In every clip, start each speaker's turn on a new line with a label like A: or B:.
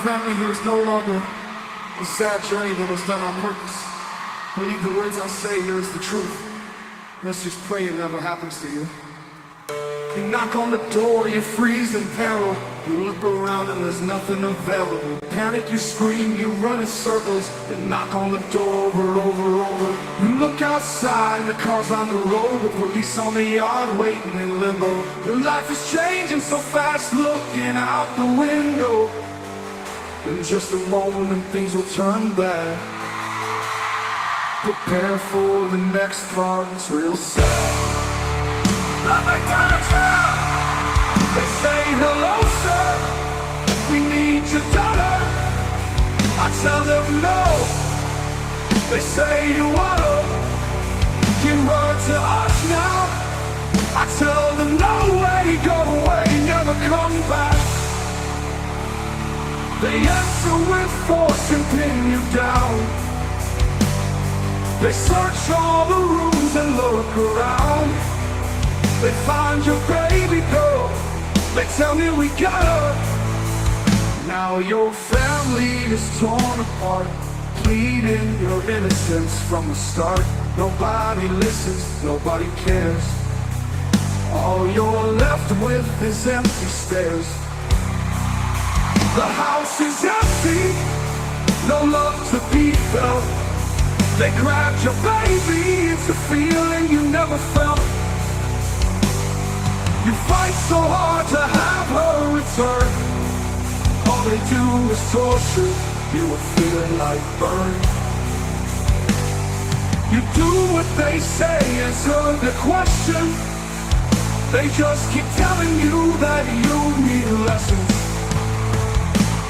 A: Family here is no longer a sad journey that was done on purpose. Believe the words I say here is the truth. Let's just pray it never happens to you. You knock on the door, you freeze in peril. You look around and there's nothing available. Panic, you scream, you run in circles. You knock on the door over. You look outside, the car's on the road, with police on the yard waiting in limbo. Your life is changing so fast, looking out the window. In just a moment and things will turn bad. Prepare for the next part, it's real sad. Like McDonald's now, they say hello sir, we need your dollar. I tell them no, they say you wanna give her to us now. I tell them no way, go away, never come back. They answer with force and pin you down. They search all the rooms and look around. They find your baby girl, they tell me we got her. Now your family is torn apart, pleading your innocence from the start. Nobody listens, nobody cares. All you're left with is empty stairs. The house is empty, no love to be felt. They grabbed your baby, it's a feeling you never felt. You fight so hard to have her return. All they do is torture you, are feeling like burn. You do what they say, answer the question. They just keep telling you that you need lessons.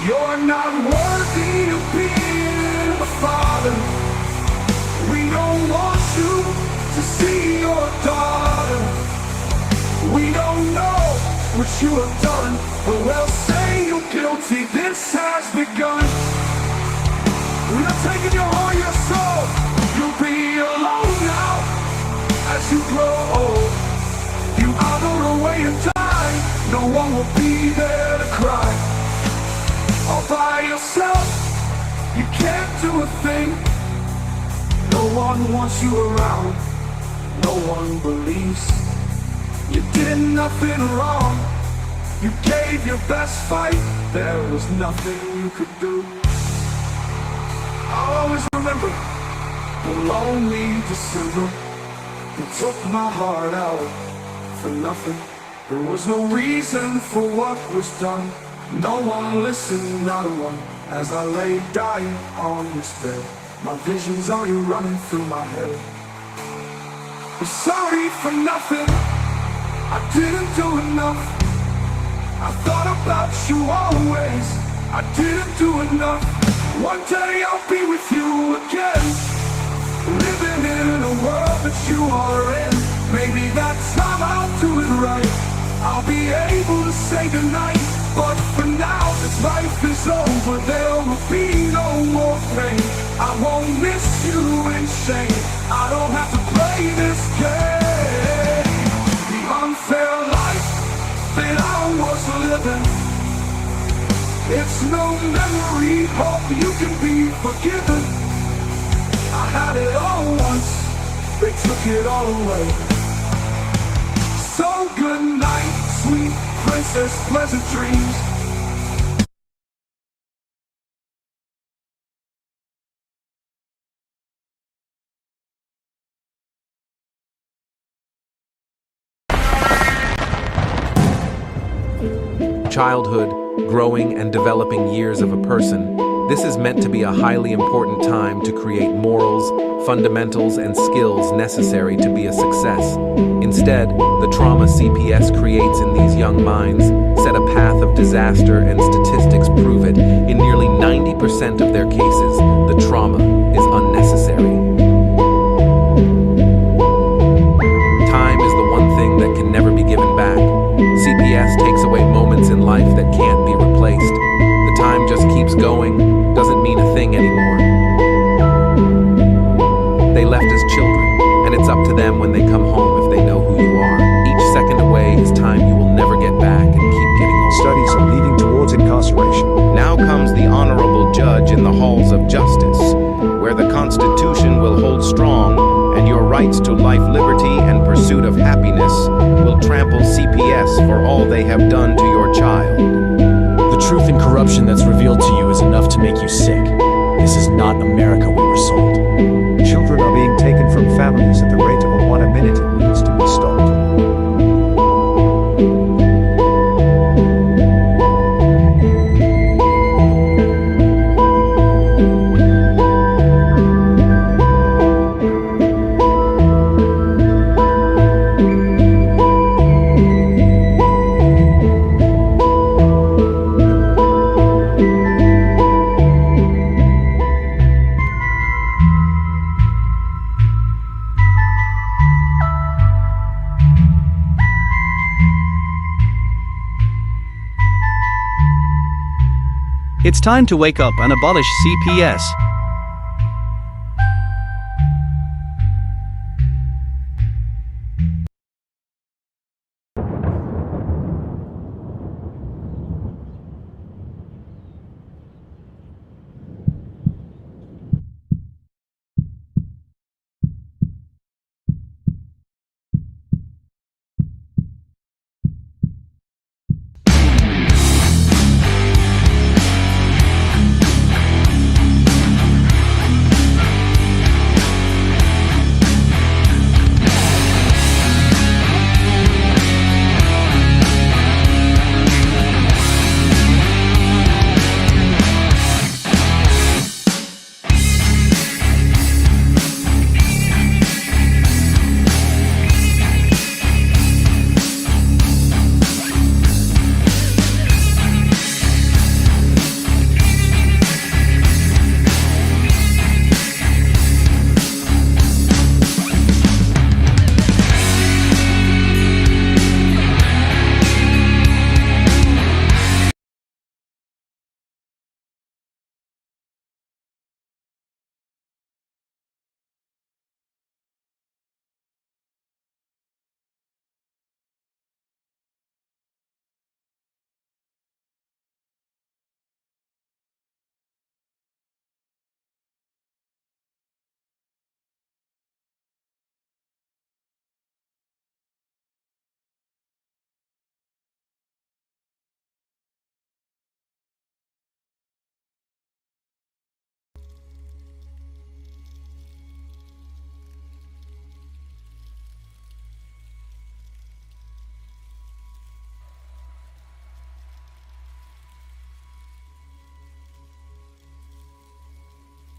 A: You're not worthy of being a father. We don't want you to see your daughter. We don't know what you have done, but we'll say you're guilty, this has begun. We're not taking your heart, your soul. You'll be alone now as you grow old. You are on away and die, no one will be there to cry. All by yourself, you can't do a thing. No one wants you around, no one believes you did nothing wrong. You gave your best fight, there was nothing you could do. I'll always remember the lonely December. You took my heart out for nothing. There was no reason for what was done. No one listened, not one. As I lay dying on this bed, my visions are you running through my head. I'm sorry for nothing, I didn't do enough. I thought about you always, I didn't do enough. One day I'll be with you again, living in a world that you are in. Maybe that time I'll do it right, I'll be able to say goodnight. But for now, this life is over, there will be no more pain. I won't miss you in shame, I don't have to play this game. The unfair life that I was living, it's no memory, hope you can be forgiven. I had it all once, they took it all away. So good night, sweet princess, pleasant dreams.
B: Childhood, growing and developing years of a person. This is meant to be a highly important time to create morals, fundamentals, and skills necessary to be a success. Instead, the trauma CPS creates in these young minds set a path of disaster, and statistics prove it. In nearly 90% of their cases, the trauma is unnecessary. Time is the one thing that can never be given back. CPS takes away moments in life that can't be replaced. The time just keeps going, doesn't mean a thing anymore. They left as children, and it's up to them when they come home if they know who you are. Each second away is time you will never get back and keep getting older.
C: Studies are leading towards incarceration.
B: Now comes the halls of justice, where the Constitution will hold strong and your rights to life, liberty, and pursuit of happiness will trample CPS for all they have done to your child.
C: The truth and corruption that's revealed to you is enough to make you sick. This is not America we were sold.
D: Children are being taken from families at the rate of one a minute. It needs to be stopped.
E: It's time to wake up and abolish CPS.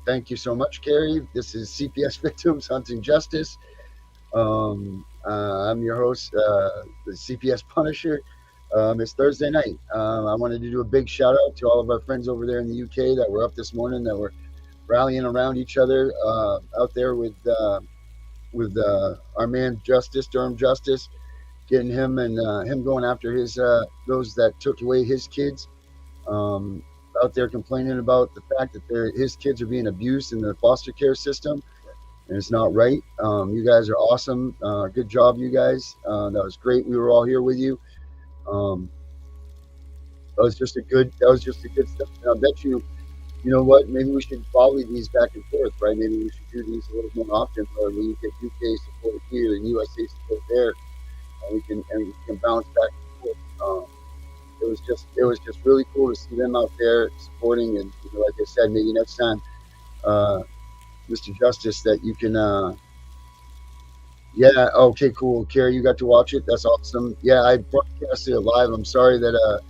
F: Thank you so much, Carrie. This is CPS Victims Hunting Justice. I'm your host, the CPS Punisher. It's Thursday night. I wanted to do a big shout out to all of our friends over there in the UK that were up this morning, that were rallying around each other out there with our man Justice, Durham Justice, getting him and him going after his those that took away his kids. Out there complaining about the fact that his kids are being abused in the foster care system, and it's not right. You guys are awesome. Good job, you guys. That was great. We were all here with you. That was just a good step. And I bet you know what? Maybe we should volley these back and forth, right? Maybe we should do these a little more often, where we get UK support here and USA support there, and we can bounce back and forth. It was just really cool to see them out there supporting, and like I said, maybe next time, Mr. Justice, that you can yeah, okay, cool. Carrie, you got to watch it. That's awesome. Yeah, I broadcasted it live. I'm sorry that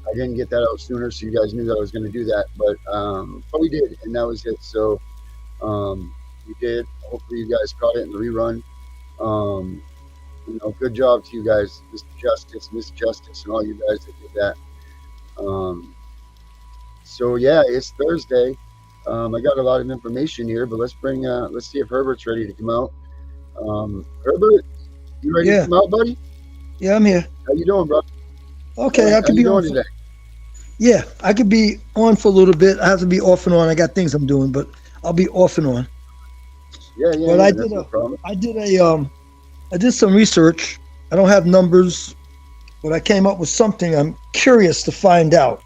F: I didn't get that out sooner, so you guys knew that I was going to do that, but we did, and that was it. So we did. Hopefully you guys caught it in the rerun. Good job to you guys, Mr. Justice, Miss Justice, and all you guys that did that. So yeah, it's Thursday. I got a lot of information here, but let's see if Herbert's ready to come out. Herbert, you ready to come out, buddy?
G: Yeah, I'm here.
F: How you doing, bro?
G: Okay, I could be on today. Yeah, I could be on for a little bit. I have to be off and on. I got things I'm doing, but I'll be off and on.
F: Yeah.
G: But I did some research. I don't have numbers, but I came up with something I'm curious to find out.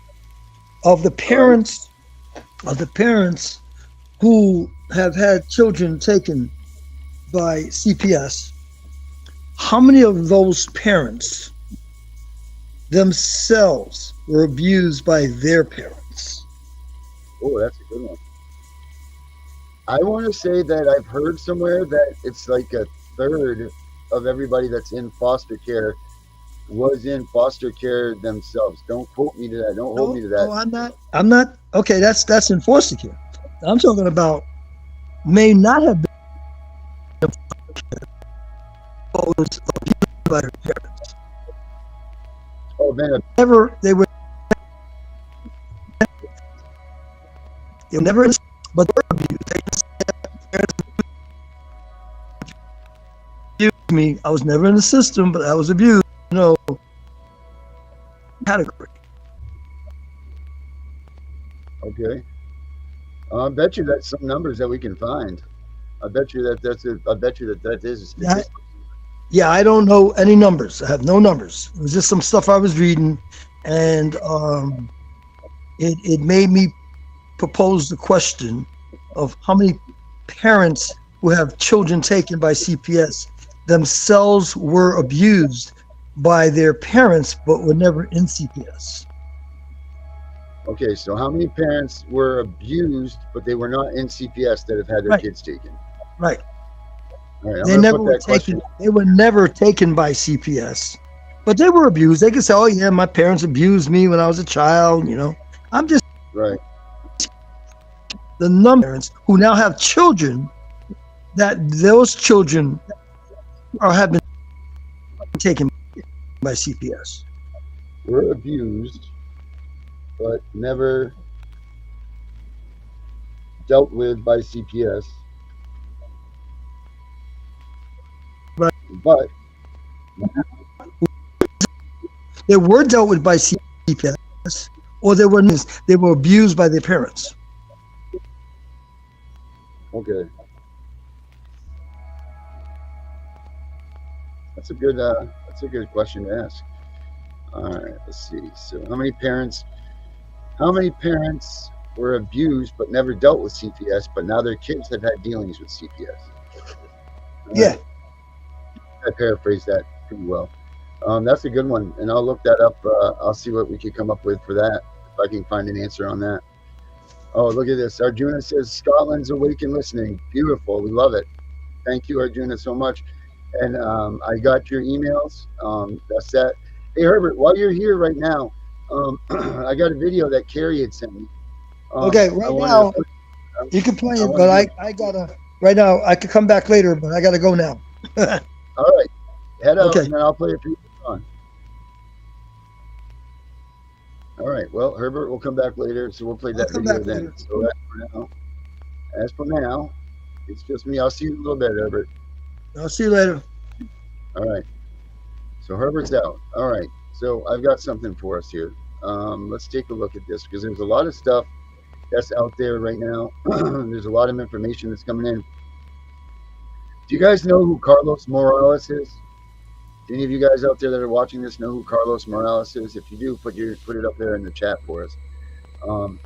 G: Of the parents of the parents who have had children taken by CPS, how many of those parents themselves were abused by their parents?
F: Oh, that's a good one. I want to say that I've heard somewhere that it's like a third of everybody that's in foster care was in foster care themselves. Don't quote me to that. Don't hold me to that.
G: No, I'm not. I'm not. Okay, that's in foster care. I'm talking about may not have been abused by their parents.
F: Oh man,
G: Never, they were never, but they were abused. Parents abused me. I was never in the system, but I was abused. Category.
F: okay. I bet you that's some numbers that we can find. I bet you that that's it. I bet you that is a statistic.
G: Yeah, I don't know any numbers. I have no numbers. It was just some stuff I was reading, and it made me propose the question of how many parents who have children taken by CPS themselves were abused by their parents but were never in CPS.
F: Okay, so how many parents were abused but they were not in CPS that have had their
G: Right.
F: kids taken?
G: Right.
F: All right,
G: They
F: I'm
G: never
F: gonna
G: were
F: put that question.
G: taken. They were never taken by CPS, but they were abused. They could say, "Oh yeah, my parents abused me when I was a child." I'm just
F: Right.
G: the number of parents who now have children that those children have been taken by CPS.
F: Were abused but never dealt with by CPS.
G: Right.
F: But
G: They were dealt with by CPS, or they were abused by their parents.
F: okay. That's a good question to ask. All right, let's see. So how many parents were abused but never dealt with CPS, but now their kids have had dealings with CPS? All
G: Yeah.
F: right, I paraphrased that pretty well. That's a good one, and I'll look that up. I'll see what we could come up with for that, if I can find an answer on that. Oh, look at this. Arjuna says Scotland's awake and listening. Beautiful. We love it. Thank you, Arjuna, so much. And I got your emails. That's that. Hey, Herbert, while you're here right now, I got a video that Carrie had sent me.
G: Okay, right now you can play it, but I gotta. Right now I could come back later, but I gotta go now.
F: All right, head out,
G: Okay.
F: and then I'll play it for you. On. All right. Well, Herbert will come back later, so we'll play that
G: come
F: video
G: back
F: then.
G: later.
F: So as for now, it's just me. I'll see you in a little bit, Herbert.
G: I'll see you later.
F: All right. So Herbert's out. All right. So I've got something for us here. Let's take a look at this because there's a lot of stuff that's out there right now. There's a lot of information that's coming in. Do you guys know who Carlos Morales is? Do any of you guys out there that are watching this know who Carlos Morales is? If you do, put it up there in the chat for us. And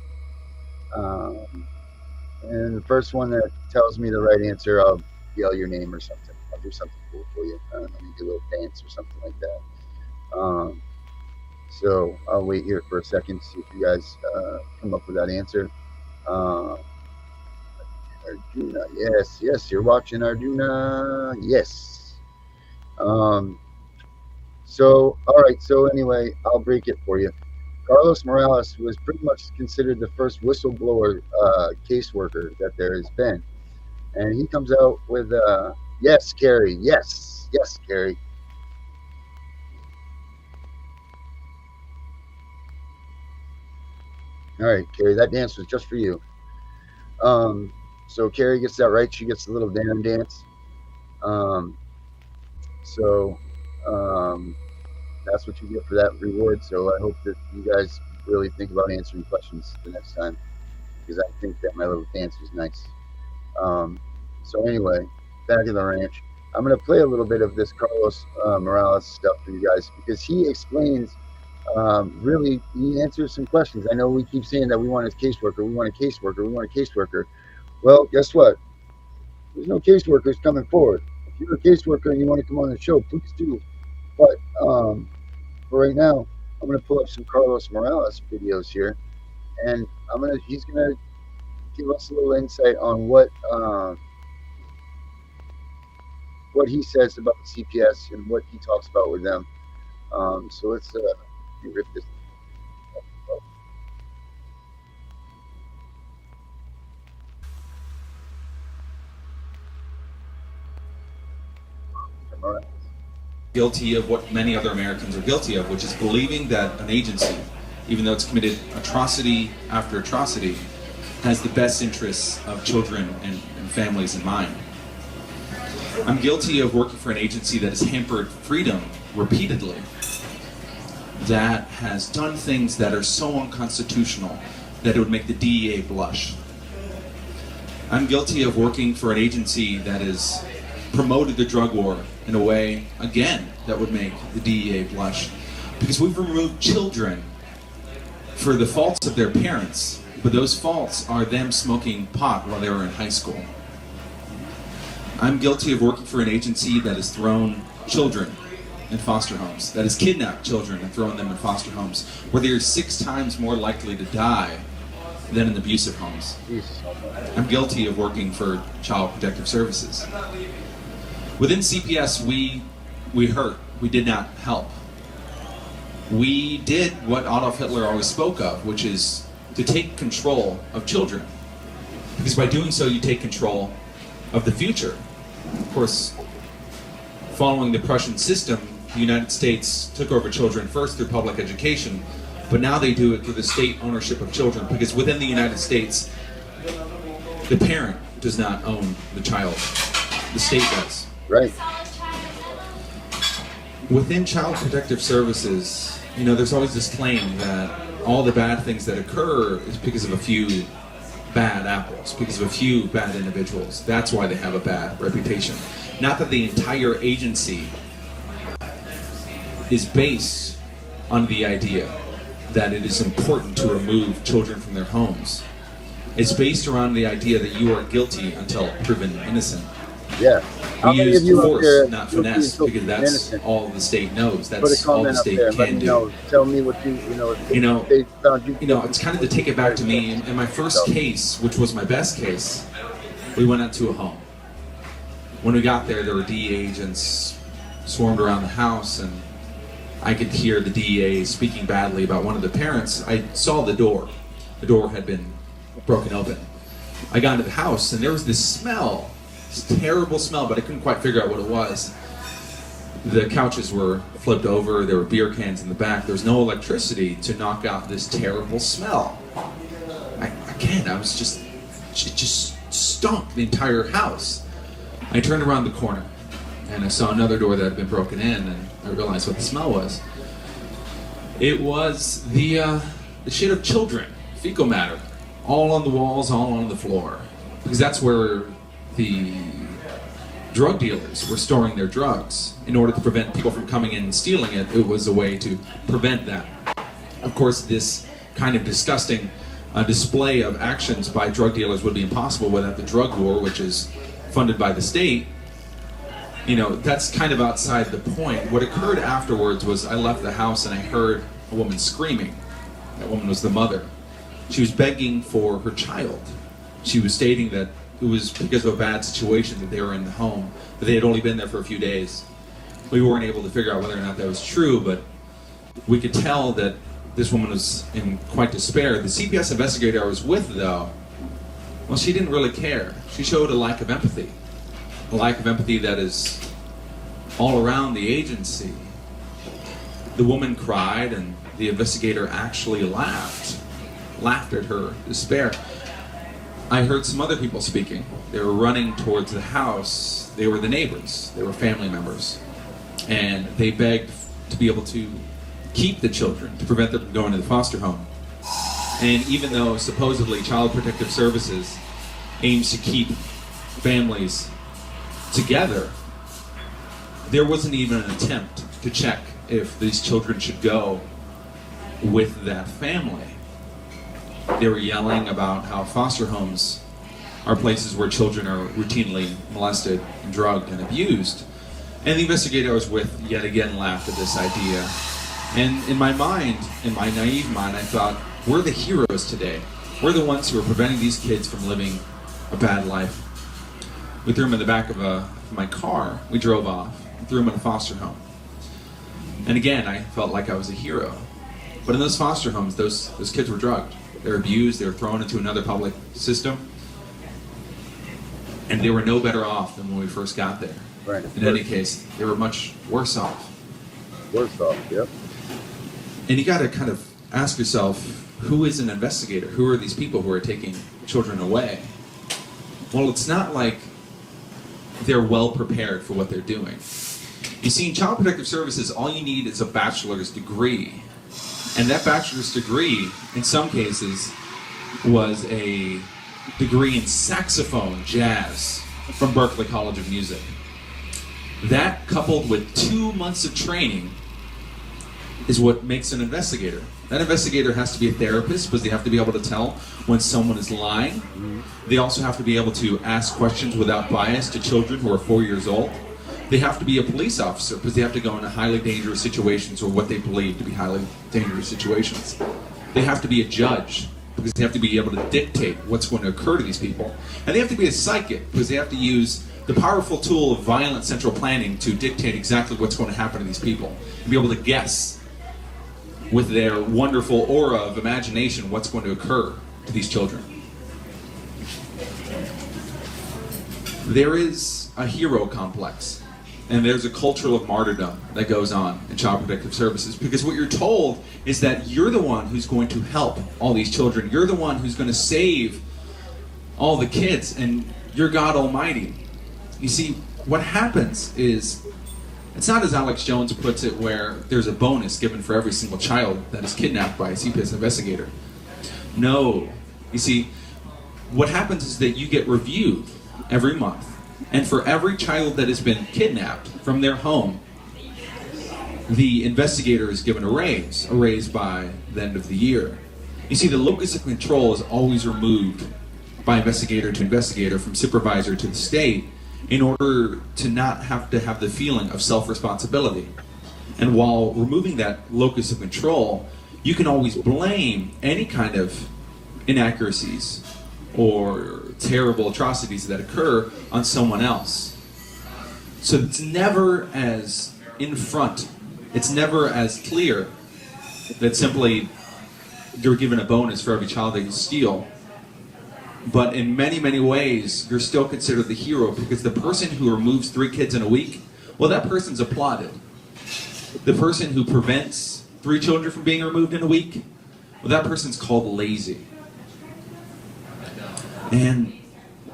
F: the first one that tells me the right answer, I'll yell your name or something. I'll do something cool for you. Maybe do a little dance or something like that. So I'll wait here for a second to see if you guys come up with that answer. Arjuna, yes, you're watching, Arjuna. Yes. So, all right. So anyway, I'll break it for you. Carlos Morales was pretty much considered the first whistleblower caseworker that there has been. And he comes out with, yes, Carrie. Yes, Carrie. All right, Carrie, that dance was just for you. So Carrie gets that right. She gets a little Darren dance. That's what you get for that reward. So I hope that you guys really think about answering questions the next time, because I think that my little dance was nice. So anyway, back in the ranch. I'm going to play a little bit of this Carlos Morales stuff for you guys because he explains really, he answers some questions. I know we keep saying that we want a caseworker, we want a caseworker, we want a caseworker. Well, guess what? There's no caseworkers coming forward. If you're a caseworker and you want to come on the show, please do. But for right now, I'm going to pull up some Carlos Morales videos here, and he's going to give us a little insight on what he says about the CPS and what he talks about with them. So let's rip this.
H: Guilty of what many other Americans are guilty of, which is believing that an agency, even though it's committed atrocity after atrocity, has the best interests of children and families in mind. I'm guilty of working for an agency that has hampered freedom repeatedly, that has done things that are so unconstitutional that it would make the DEA blush. I'm guilty of working for an agency that has promoted the drug war in a way, again, that would make the DEA blush. Because we've removed children for the faults of their parents, but those faults are them smoking pot while they were in high school. I'm guilty of working for an agency that has thrown children in foster homes, that has kidnapped children and thrown them in foster homes, where they are 6 times more likely to die than in abusive homes. I'm guilty of working for Child Protective Services. Within CPS, we hurt. We did not help. We did what Adolf Hitler always spoke of, which is to take control of children. Because by doing so, you take control of the future. Of course, following the Prussian system, the United States took over children first through public education, but now they do it through the state ownership of children, because within the United States, the parent does not own the child. The state does.
F: Right.
H: Within Child Protective Services, there's always this claim that all the bad things that occur is because of a few bad apples, because of a few bad individuals. That's why they have a bad reputation. Not that the entire agency is based on the idea that it is important to remove children from their homes. It's based around the idea that you are guilty until proven innocent.
F: Yeah.
H: We use force, not finesse, because that's all the state knows. That's all the state can do.
F: Tell me what they found you.
H: It's kind of to take it back to me. In my first case, which was my best case, we went out to a home. When we got there were DEA agents swarmed around the house, and I could hear the DEA speaking badly about one of the parents. I saw the door. The door had been broken open. I got into the house, and there was this smell. Terrible smell, but I couldn't quite figure out what it was. The couches were flipped over, there were beer cans in the back, there was no electricity to knock out this terrible smell. I was just, it just stunk the entire house. I turned around the corner, and I saw another door that had been broken in, and I realized what the smell was. It was the shit of children, fecal matter, all on the walls, all on the floor. Because that's where the drug dealers were storing their drugs. In order to prevent people from coming in and stealing it, it was a way to prevent that. Of course, this kind of disgusting display of actions by drug dealers would be impossible without the drug war, which is funded by the state. That's kind of outside the point. What occurred afterwards was I left the house and I heard a woman screaming. That woman was the mother. She was begging for her child. She was stating that it was because of a bad situation that they were in the home, that they had only been there for a few days. We weren't able to figure out whether or not that was true, but we could tell that this woman was in quite despair. The CPS investigator I was with, though, well, she didn't really care. She showed a lack of empathy. A lack of empathy that is all around the agency. The woman cried, and the investigator actually laughed at her despair. I heard some other people speaking. They were running towards the house. They were the neighbors. They were family members. And they begged to be able to keep the children, to prevent them from going to the foster home. And even though supposedly Child Protective Services aims to keep families together, there wasn't even an attempt to check if these children should go with that family. They were yelling about how foster homes are places where children are routinely molested, and drugged, and abused. And the investigator I was with yet again laughed at this idea. And in my mind, in my naive mind, I thought, we're the heroes today. We're the ones who are preventing these kids from living a bad life. We threw them in the back of my car. We drove off and threw them in a foster home. And again, I felt like I was a hero. But in those foster homes, those kids were drugged. They were abused. They were thrown into another public system. And they were no better off than when we first got there.
F: Right.
H: In any case, they were much worse off.
F: Worse off, yep.
H: And you got to kind of ask yourself, who is an investigator? Who are these people who are taking children away? Well, it's not like they're well prepared for what they're doing. You see, in Child Protective Services, all you need is a bachelor's degree. And that bachelor's degree, in some cases, was a degree in saxophone jazz from Berklee College of Music. That, coupled with 2 months of training, is what makes an investigator. That investigator has to be a therapist because they have to be able to tell when someone is lying. They also have to be able to ask questions without bias to children who are 4 years old. They have to be a police officer because they have to go into highly dangerous situations or what they believe to be highly dangerous situations. They have to be a judge because they have to be able to dictate what's going to occur to these people. And they have to be a psychic because they have to use the powerful tool of violent central planning to dictate exactly what's going to happen to these people and be able to guess with their wonderful aura of imagination what's going to occur to these children. There is a hero complex, and there's a culture of martyrdom that goes on in Child Protective Services, because what you're told is that you're the one who's going to help all these children. You're the one who's going to save all the kids, and you're God Almighty. You see, what happens is, it's not as Alex Jones puts it, where there's a bonus given for every single child that is kidnapped by a CPS investigator. No. You see, what happens is that you get reviewed every month, and for every child that has been kidnapped from their home, the investigator is given a raise by the end of the year. You see, the locus of control is always removed by investigator to investigator, from supervisor to the state, in order to not have to have the feeling of self-responsibility. And while removing that locus of control, you can always blame any kind of inaccuracies or terrible atrocities that occur on someone else. So it's never as in front, it's never as clear that simply you're given a bonus for every child that you steal. But in many, many ways, you're still considered the hero, because the person who removes 3 kids in a week, well, that person's applauded. The person who prevents 3 children from being removed in a week, well, that person's called lazy. And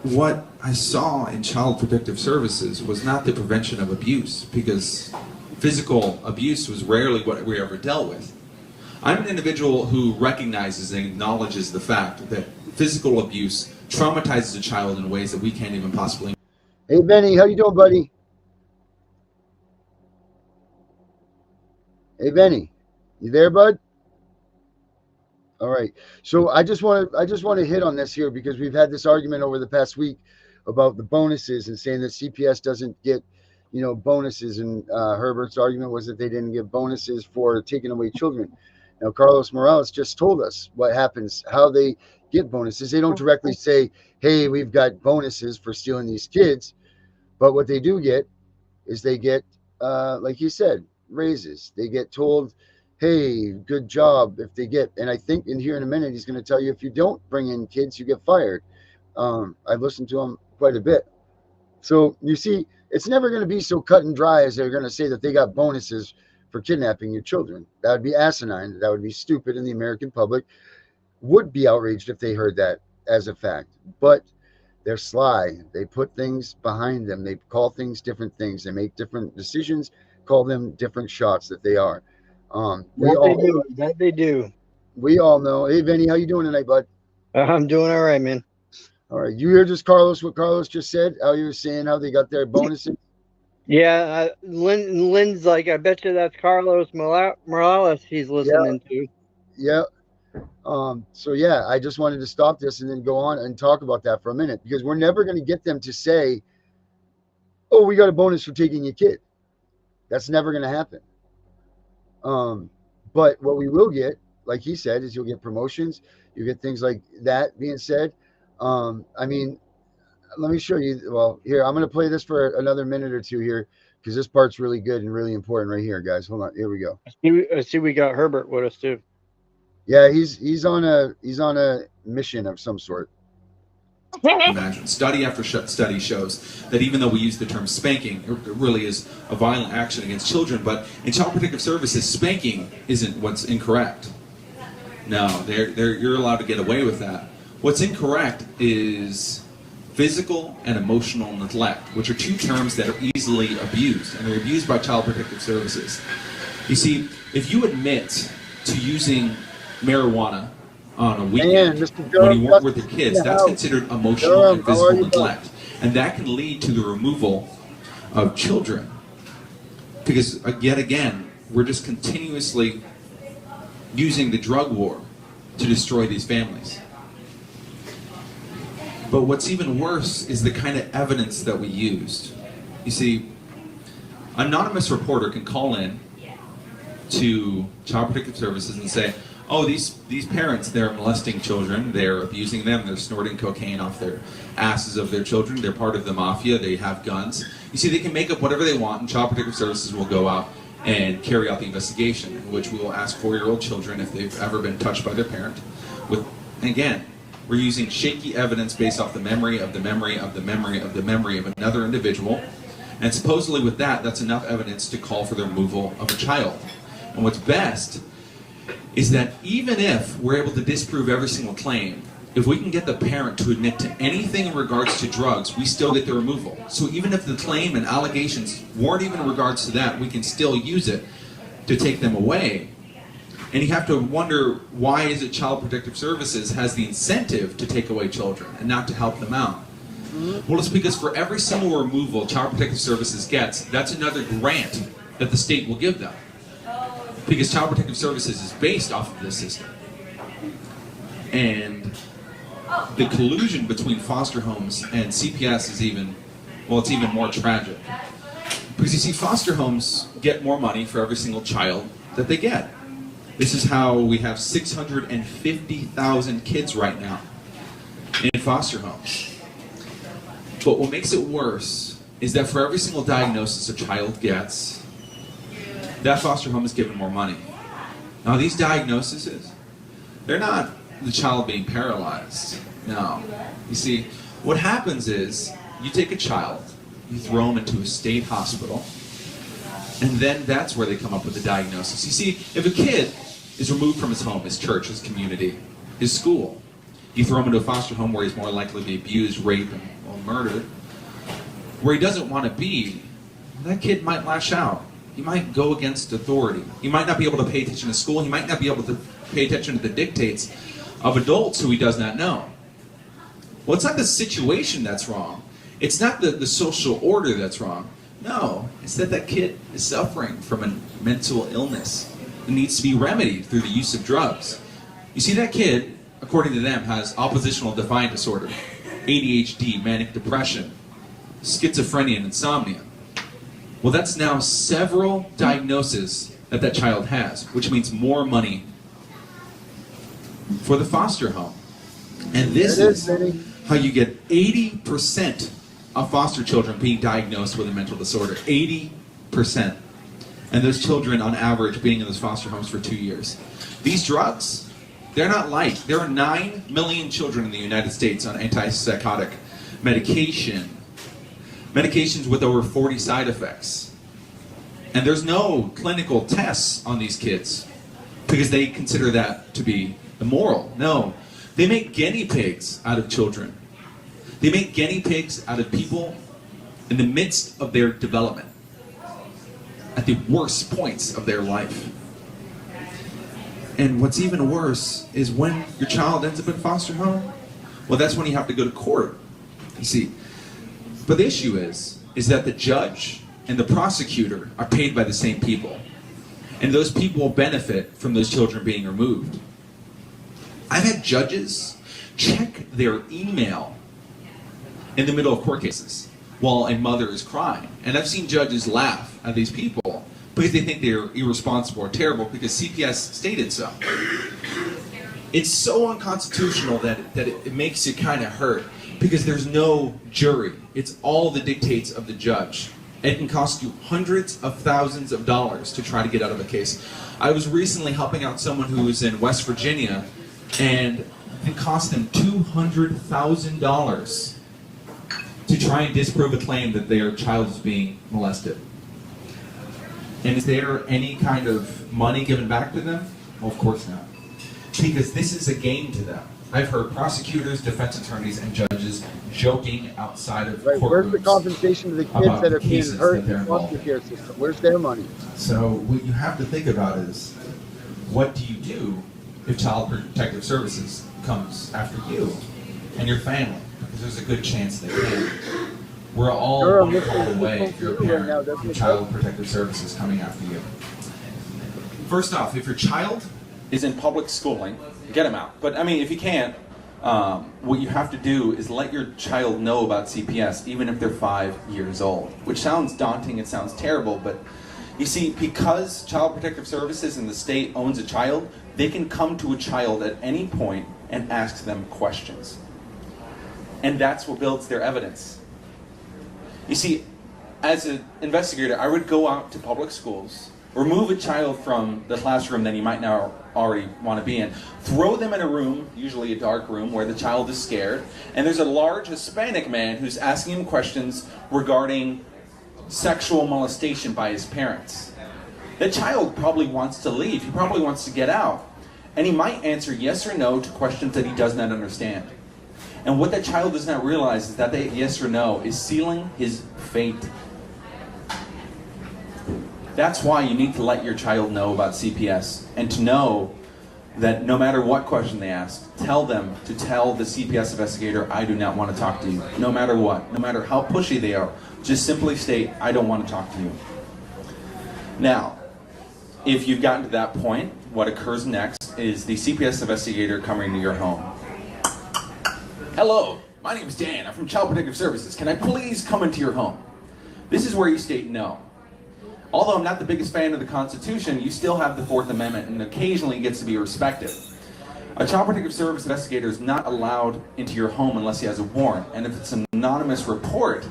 H: what I saw in Child Protective Services was not the prevention of abuse, because physical abuse was rarely what we ever dealt with. I'm an individual who recognizes and acknowledges the fact that physical abuse traumatizes a child in ways that we can't even possibly.
F: Hey, Benny, how you doing, buddy? Hey, Benny, you there, bud? All right. So I just want to hit on this here, because we've had this argument over the past week about the bonuses and saying that CPS doesn't get, bonuses. And Herbert's argument was that they didn't give bonuses for taking away children. Now, Carlos Morales just told us what happens, how they get bonuses. They don't directly say, hey, we've got bonuses for stealing these kids. But what they do get is they get, like you said, raises. They get told, hey, good job. If they get, and I think in here in a minute, he's going to tell you, if you don't bring in kids, you get fired. I've listened to him quite a bit. So you see, it's never going to be so cut and dry as they're going to say that they got bonuses for kidnapping your children. That would be asinine. That would be stupid, and the American public would be outraged if they heard that as a fact. But they're sly. They put things behind them. They call things different things. They make different decisions, call them different shots that they are.
I: That they do.
F: We all know. Hey, Vinny, how you doing tonight, bud?
I: I'm doing all right, man.
F: All right. You hear just Carlos, what Carlos just said, how you were saying how they got their bonuses?
I: Yeah, Lynn's like, I bet you that's Carlos Morales he's listening to.
F: Yeah. So yeah, I just wanted to stop this and then go on and talk about that for a minute, because we're never going to get them to say, "Oh, we got a bonus for taking your kid." That's never going to happen. Um, but what we will get, like he said, is you'll get promotions. You get things like that being said. I mean, let me show you. Well, here, I'm going to play this for another minute or two here, because this part's really good and really important right here, guys. Hold on. Here we go.
I: I see we got Herbert with us too.
F: Yeah, he's on a mission of some sort.
H: Imagine. Study after study shows that even though we use the term spanking, it really is a violent action against children. But in Child Protective Services, spanking isn't what's incorrect. No, you're allowed to get away with that. What's incorrect is physical and emotional neglect, which are two terms that are easily abused, and they're abused by Child Protective Services. You see, if you admit to using marijuana on a weekend when you weren't with your kids, that's considered emotional and physical neglect. And that can lead to the removal of children. Because, yet again, we're just continuously using the drug war to destroy these families. But what's even worse is the kind of evidence that we used. You see, an anonymous reporter can call in to Child Protective Services and say, oh, these parents, they're molesting children, they're abusing them, they're snorting cocaine off their asses of their children, they're part of the mafia, they have guns. You see, they can make up whatever they want, and Child Protective Services will go out and carry out the investigation, in which we will ask 4-year-old children if they've ever been touched by their parent. And again, we're using shaky evidence based off the memory of the memory of the memory of the memory of another individual, and supposedly with that, that's enough evidence to call for the removal of a child. And what's best is that even if we're able to disprove every single claim, if we can get the parent to admit to anything in regards to drugs, we still get the removal. So even if the claim and allegations weren't even in regards to that, we can still use it to take them away. And you have to wonder, why is it Child Protective Services has the incentive to take away children and not to help them out? Well, it's because for every single removal Child Protective Services gets, that's another grant that the state will give them. Because Child Protective Services is based off of this system. And the collusion between foster homes and CPS is even more tragic. Because you see, foster homes get more money for every single child that they get. This is how we have 650,000 kids right now in foster homes. But what makes it worse is that for every single diagnosis a child gets, that foster home is given more money. Now these diagnoses, they're not the child being paralyzed. No. You see, what happens is, you take a child, you throw them into a state hospital, and then that's where they come up with the diagnosis. You see, if a kid is removed from his home, his church, his community, his school, you throw him into a foster home where he's more likely to be abused, raped, and murdered, where he doesn't want to be, that kid might lash out. He might go against authority. He might not be able to pay attention to school. He might not be able to pay attention to the dictates of adults who he does not know. Well, it's not the situation that's wrong. It's not the social order that's wrong. No, it's that kid is suffering from a mental illness that needs to be remedied through the use of drugs. You see, that kid, according to them, has oppositional defiant disorder, ADHD, manic depression, schizophrenia, and insomnia. Well, that's now several diagnoses that child has, which means more money for the foster home. And this is how you get 80% of foster children being diagnosed with a mental disorder. 80%. And those children, on average, being in those foster homes for 2 years. These drugs, they're not light. There are 9 million children in the United States on antipsychotic medication. Medications with over 40 side effects. And there's no clinical tests on these kids because they consider that to be immoral. No. They make guinea pigs out of children. They make guinea pigs out of people in the midst of their development, at the worst points of their life. And what's even worse is when your child ends up in foster home, well, that's when you have to go to court. You see, but the issue is that the judge and the prosecutor are paid by the same people. And those people will benefit from those children being removed. I've had judges check their email in the middle of court cases while a mother is crying. And I've seen judges laugh at these people because they think they're irresponsible or terrible because CPS stated so. It's so unconstitutional that it makes you kind of hurt because there's no jury. It's all the dictates of the judge. It can cost you hundreds of thousands of dollars to try to get out of a case. I was recently helping out someone who was in West Virginia, and it cost them $200,000 to try and disprove a claim that their child is being molested. And is there any kind of money given back to them? Well, of course not. Because this is a game to them. I've heard prosecutors, defense attorneys, and judges joking outside of courtrooms.
F: Where's the compensation to the kids that are being hurt in the foster care system? Where's their money?
H: So what you have to think about is, what do you do if Child Protective Services comes after you and your family? Because there's a good chance they can. We're all one call away if you're a parent from Child Protective Services coming after you. First off, if your child is in public schooling, get them out. But I mean, if you can't, what you have to do is let your child know about CPS, even if they're 5 years old. Which sounds daunting, it sounds terrible, but you see, because Child Protective Services and the state owns a child, they can come to a child at any point and ask them questions. And that's what builds their evidence. You see, as an investigator, I would go out to public schools, remove a child from the classroom that he might now already want to be in, throw them in a room, usually a dark room, where the child is scared, and there's a large Hispanic man who's asking him questions regarding sexual molestation by his parents. The child probably wants to leave. He probably wants to get out. And he might answer yes or no to questions that he does not understand. And what that child does not realize is that that yes or no is sealing his fate. That's why you need to let your child know about CPS, and to know that no matter what question they ask, tell them to tell the CPS investigator, I do not want to talk to you. No matter what, no matter how pushy they are, just simply state, I don't want to talk to you. Now, if you've gotten to that point, what occurs next is the CPS investigator coming to your home. Hello, my name is Dan. I'm from Child Protective Services. Can I please come into your home? This is where you state no. Although I'm not the biggest fan of the Constitution, you still have the Fourth Amendment, and occasionally it gets to be respected. A Child Protective Service investigator is not allowed into your home unless he has a warrant. And if it's an anonymous report,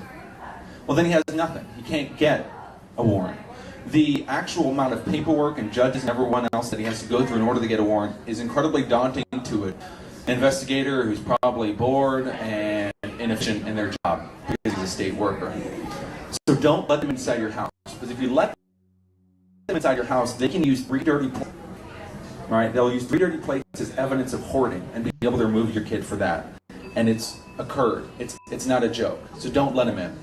H: well, then he has nothing. He can't get a warrant. The actual amount of paperwork and judges and everyone else that he has to go through in order to get a warrant is incredibly daunting to an investigator who's probably bored and inefficient in their job because he's a state worker. So don't let them inside your house. Because if you let them inside your house, they can use 3 dirty plates. Right? They'll use 3 dirty plates as evidence of hoarding and be able to remove your kid for that. And it's occurred. It's not a joke. So don't let them in.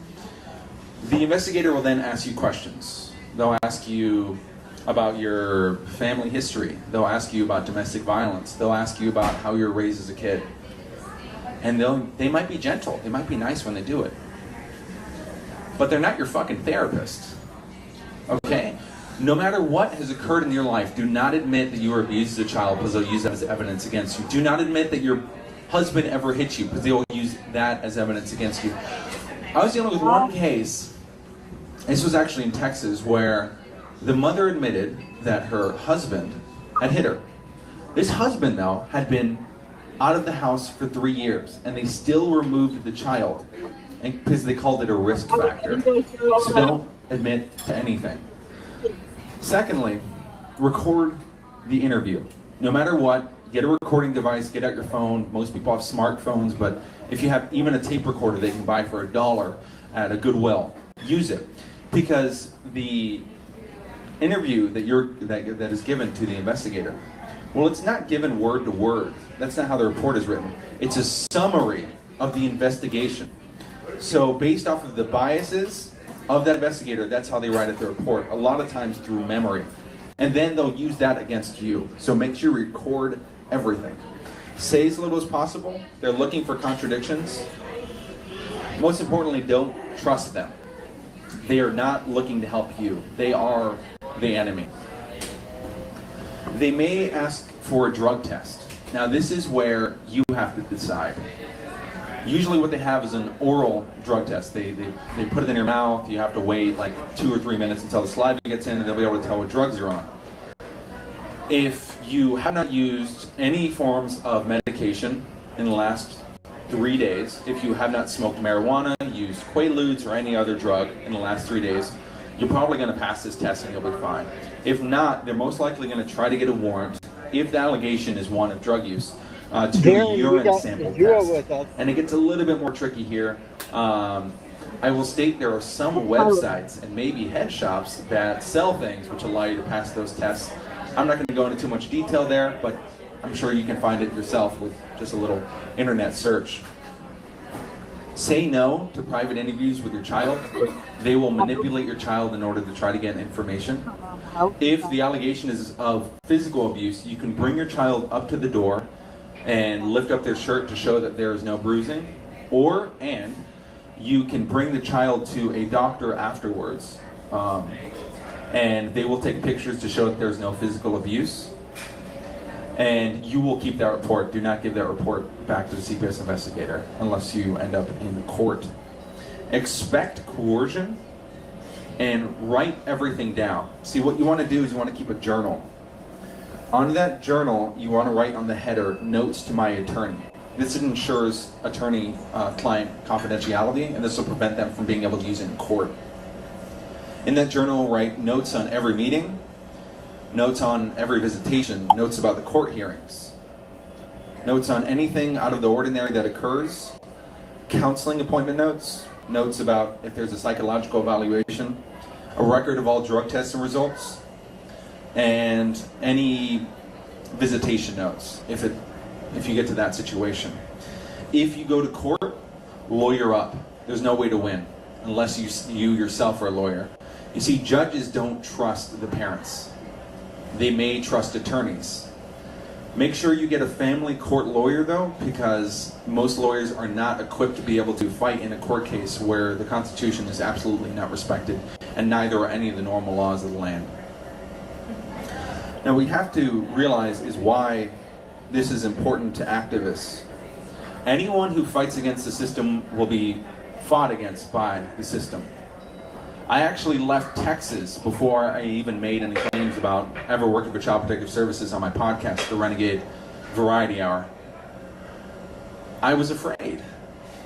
H: The investigator will then ask you questions. They'll ask you about your family history. They'll ask you about domestic violence. They'll ask you about how you're raised as a kid. And they might be gentle. They might be nice when they do it. But they're not your fucking therapist. Okay? No matter what has occurred in your life, do not admit that you were abused as a child because they'll use that as evidence against you. Do not admit that your husband ever hit you because they will use that as evidence against you. I was dealing with one case, this was actually in Texas, where the mother admitted that her husband had hit her. This husband, though, had been out of the house for 3 years, and they still removed the child because they called it a risk factor. So don't admit to anything. Secondly, record the interview. No matter what, get a recording device, get out your phone. Most people have smartphones, but if you have even a tape recorder they can buy for $1 at a Goodwill, use it. Because the interview that is given to the investigator, well, it's not given word to word. That's not how the report is written. It's a summary of the investigation. So based off of the biases of that investigator, that's how they write out the report, a lot of times through memory. And then they'll use that against you. So make sure you record everything. Say as little as possible. They're looking for contradictions. Most importantly, don't trust them. They are not looking to help you. They are the enemy. They may ask for a drug test. Now this is where you have to decide. Usually what they have is an oral drug test. They put it in your mouth. You have to wait like 2 or 3 minutes until the saliva gets in, and they'll be able to tell what drugs you're on. If you have not used any forms of medication in the last 3 days, if you have not smoked marijuana, used Quaaludes, or any other drug in the last 3 days, you're probably going to pass this test and you'll be fine. If not, they're most likely going to try to get a warrant, if the allegation is one of drug use, to do a urine sample test. And it gets a little bit more tricky here. I will state there are some websites and maybe head shops that sell things which allow you to pass those tests. I'm not going to go into too much detail there, but I'm sure you can find it yourself with just a little internet search. Say no to private interviews with your child. They will manipulate your child in order to try to get information. If the allegation is of physical abuse, you can bring your child up to the door and lift up their shirt to show that there is no bruising, and you can bring the child to a doctor afterwards, and they will take pictures to show that there's no physical abuse, and you will keep that report. Do not give that report back to the CPS investigator unless you end up in court. Expect coercion and write everything down. See, what you want to do is you want to keep a journal. On that journal, you want to write on the header, "Notes to my attorney." This ensures attorney-client confidentiality, and this will prevent them from being able to use it in court. In that journal, write notes on every meeting, notes on every visitation, notes about the court hearings, notes on anything out of the ordinary that occurs, counseling appointment notes, notes about if there's a psychological evaluation, a record of all drug tests and results, and any visitation notes if you get to that situation. If you go to court, lawyer up. There's no way to win unless you yourself are a lawyer. You see, judges don't trust the parents. They may trust attorneys. Make sure you get a family court lawyer though, because most lawyers are not equipped to be able to fight in a court case where the Constitution is absolutely not respected, and neither are any of the normal laws of the land. Now we have to realize is why this is important to activists. Anyone who fights against the system will be fought against by the system. I actually left Texas before I even made any claims about ever working for Child Protective Services on my podcast, The Renegade Variety Hour. I was afraid.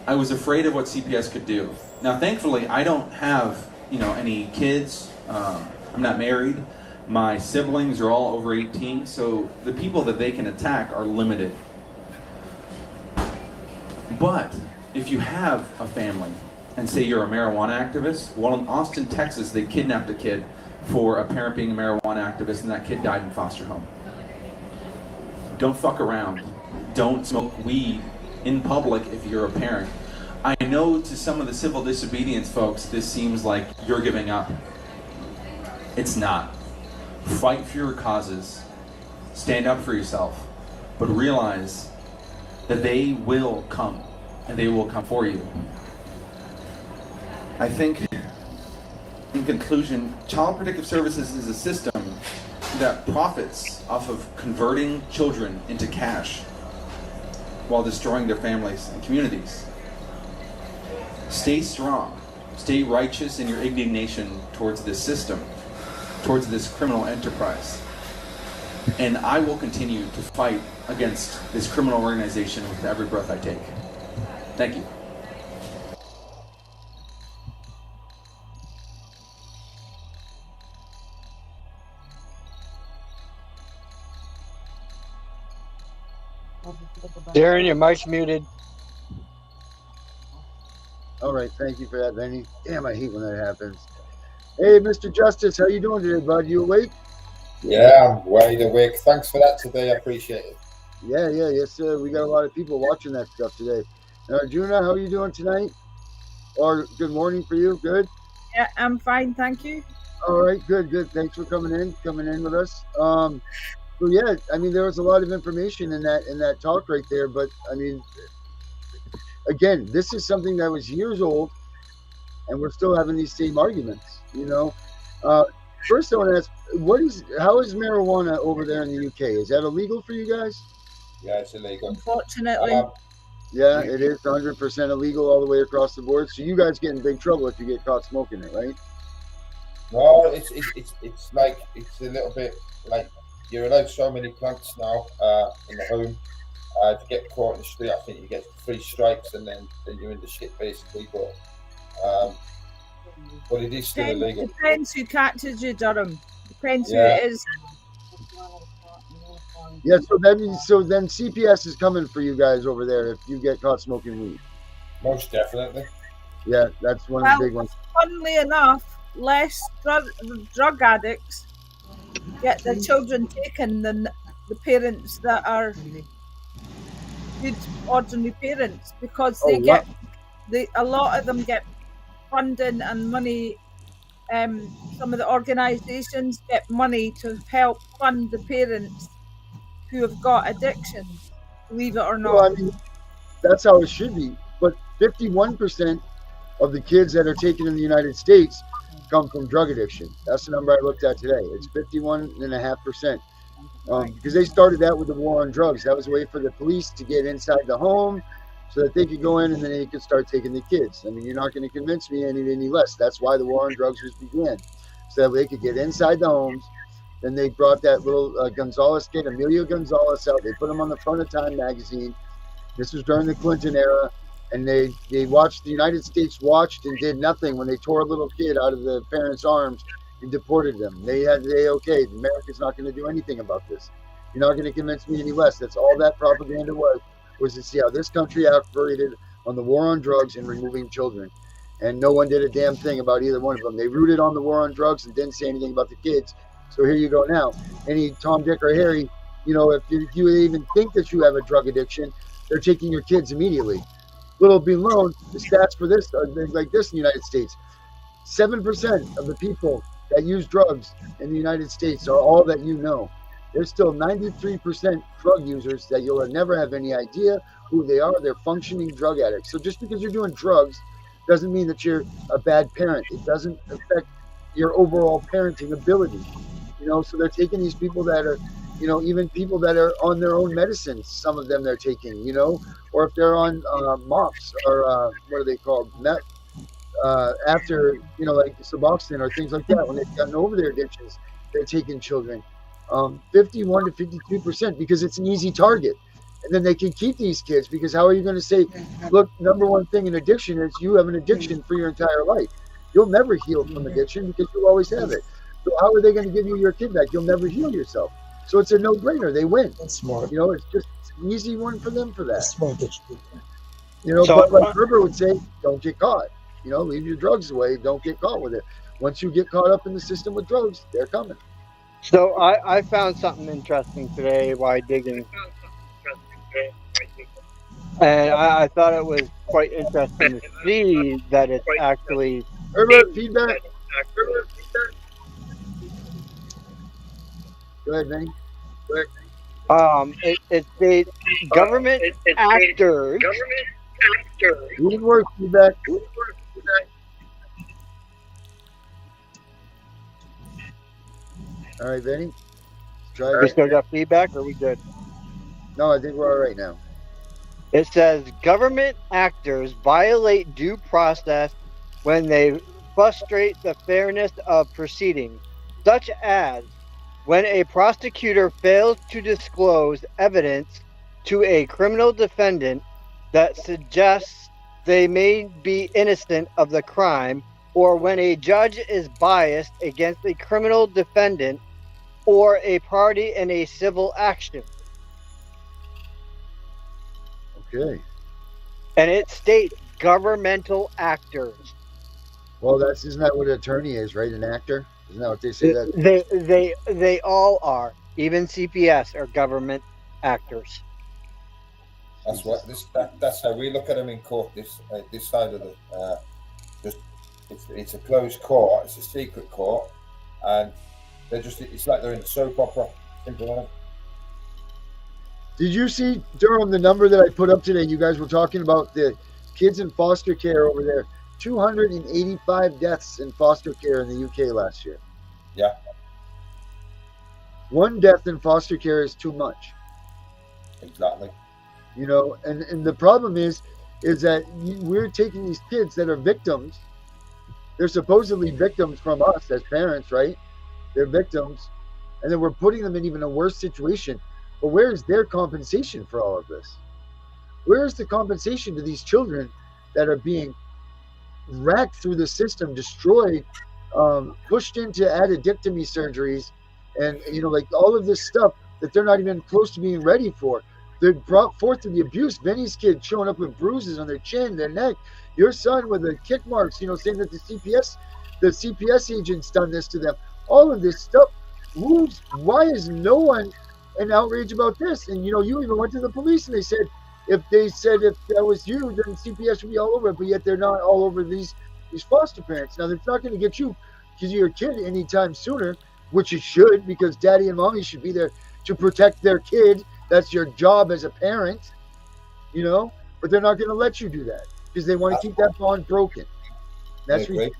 H: I was afraid of what CPS could do. Now thankfully I don't have any kids. I'm not married. My siblings are all over 18, so the people that they can attack are limited. But if you have a family, and say you're a marijuana activist, well in Austin, Texas, they kidnapped a kid for a parent being a marijuana activist, and that kid died in foster home. Don't fuck around. Don't smoke weed in public if you're a parent. I know to some of the civil disobedience folks, this seems like you're giving up. It's not. Fight for your causes, stand up for yourself, but realize that they will come, and they will come for you. I think, in conclusion, Child Protective Services is a system that profits off of converting children into cash while destroying their families and communities. Stay strong, stay righteous in your indignation towards this system, towards this criminal enterprise. And I will continue to fight against this criminal organization with every breath I take. Thank you.
I: Darren, your mic's muted.
F: All right, thank you for that, Benny. Damn, I hate when that happens. Hey, Mr. Justice, how you doing today, bud? You awake?
J: Yeah, I'm wide awake. Thanks for that today. I appreciate it.
F: Yes, sir. We got a lot of people watching that stuff today. Arjuna, how are you doing tonight? Or good morning for you. Good?
K: Yeah, I'm fine, thank you.
F: All right, good. Thanks for coming in with us. So yeah, I mean, there was a lot of information in that talk right there, but I mean, again, this is something that was years old, and we're still having these same arguments, First, I want to ask, how is marijuana over there in the UK? Is that illegal for you guys?
J: Yeah, it's illegal.
K: Unfortunately.
F: Yeah, it is 100% illegal all the way across the board. So you guys get in big trouble if you get caught smoking it, right?
J: No, it's like it's a little bit like you're allowed so many plants now in the home. To get caught in the street, I think you get 3 strikes and then you're in the shit basically. But it is still illegal.
K: Depends who catches you, Durham. Depends who
J: Yeah.
K: it is.
F: Yeah, so then CPS is coming for you guys over there if you get caught smoking weed.
J: Most definitely.
F: Yeah, that's one of the big ones.
K: Funnily enough, less drug addicts get their children taken than the parents that are good, ordinary parents, because a lot of them get funding and money. Some of the organisations get money to help fund the parents who have got addictions, believe it or not.
F: Well, I mean, that's how it should be. But 51% of the kids that are taken in the United States come from drug addiction. That's the number I looked at today. It's 51.5%. Because they started that with the war on drugs. That was a way for the police to get inside the home so that they could go in and then they could start taking the kids. I mean, you're not going to convince me any less. That's why the war on drugs was began, so that they could get inside the homes. Then they brought that little Gonzalez kid, Emilio Gonzalez, out. They put him on the front of Time magazine. This was during the Clinton era. And they watched, the United States watched and did nothing when they tore a little kid out of the parents' arms and deported them. Okay, America's not going to do anything about this. You're not going to convince me any less. That's all that propaganda was to see how this country operated on the war on drugs and removing children. And no one did a damn thing about either one of them. They rooted on the war on drugs and didn't say anything about the kids. So here you go now. Any Tom, Dick, or Harry, if you even think that you have a drug addiction, they're taking your kids immediately. Little below, the stats for this are like this in the United States. 7% of the people that use drugs in the United States are all that you know. There's still 93% drug users that you'll never have any idea who they are. They're functioning drug addicts. So just because you're doing drugs doesn't mean that you're a bad parent. It doesn't affect your overall parenting ability. So they're taking these people that are, even people that are on their own medicines, some of them they're taking, or if they're on MOPS or what are they called? After, like Suboxone or things like that, when they've gotten over their addictions, they're taking children. 51 to 52% because it's an easy target. And then they can keep these kids because how are you going to say, look, number one thing in addiction is you have an addiction for your entire life. You'll never heal from addiction because you'll always have it. So how are they going to give you your kid back? You'll never heal yourself. So it's a no-brainer. They win.
G: That's smart.
F: It's just an easy one for them for that.
G: That's smart.
F: But like Herbert would say, don't get caught. Leave your drugs away. Don't get caught with it. Once you get caught up in the system with drugs, they're coming.
I: So I found something interesting today while digging. And I thought it was quite interesting to see that it's actually...
F: Herbert, feedback? Go ahead, Vinny.
I: It states government actors.
F: Good work, feedback. All right, Vinny. Try
I: We
F: it.
I: still got feedback, or are we good?
F: No, I think we're all right now.
I: It says government actors violate due process when they frustrate the fairness of proceedings, such as when a prosecutor fails to disclose evidence to a criminal defendant that suggests they may be innocent of the crime, or when a judge is biased against a criminal defendant or a party in a civil action.
F: Okay.
I: And it states governmental actors.
F: Well, isn't that what an attorney is, right? An actor? Isn't that what they say that?
I: They all are. Even CPS are government actors.
J: That's how we look at them in court. This side of it's a closed court. It's a secret court, and it's like they're in a soap opera. Simple enough.
F: Did you see, Durham, the number that I put up today? You guys were talking about the kids in foster care over there. 285 deaths in foster care in the UK last year.
J: Yeah.
F: One death in foster care is too much.
J: Exactly.
F: You know, and the problem is that we're taking these kids that are victims. They're supposedly victims from us as parents, right? They're victims, and then we're putting them in even a worse situation. But where is their compensation for all of this? Where is the compensation to these children that are being racked through the system, destroyed, pushed into addictomy surgeries, and like all of this stuff that they're not even close to being ready for? They're brought forth to the abuse. Benny's kid showing up with bruises on their chin, their neck. Your son with the kick marks, saying that the CPS agent's done this to them. All of this stuff. Why is no one in outrage about this? And you even went to the police and they said if that was you, then CPS would be all over it. But yet they're not all over these foster parents. Now it's not going to get you because you're a kid anytime sooner, which it should, because daddy and mommy should be there to protect their kid. That's your job as a parent, but they're not going to let you do that because they want to keep that bond broken. That's ridiculous.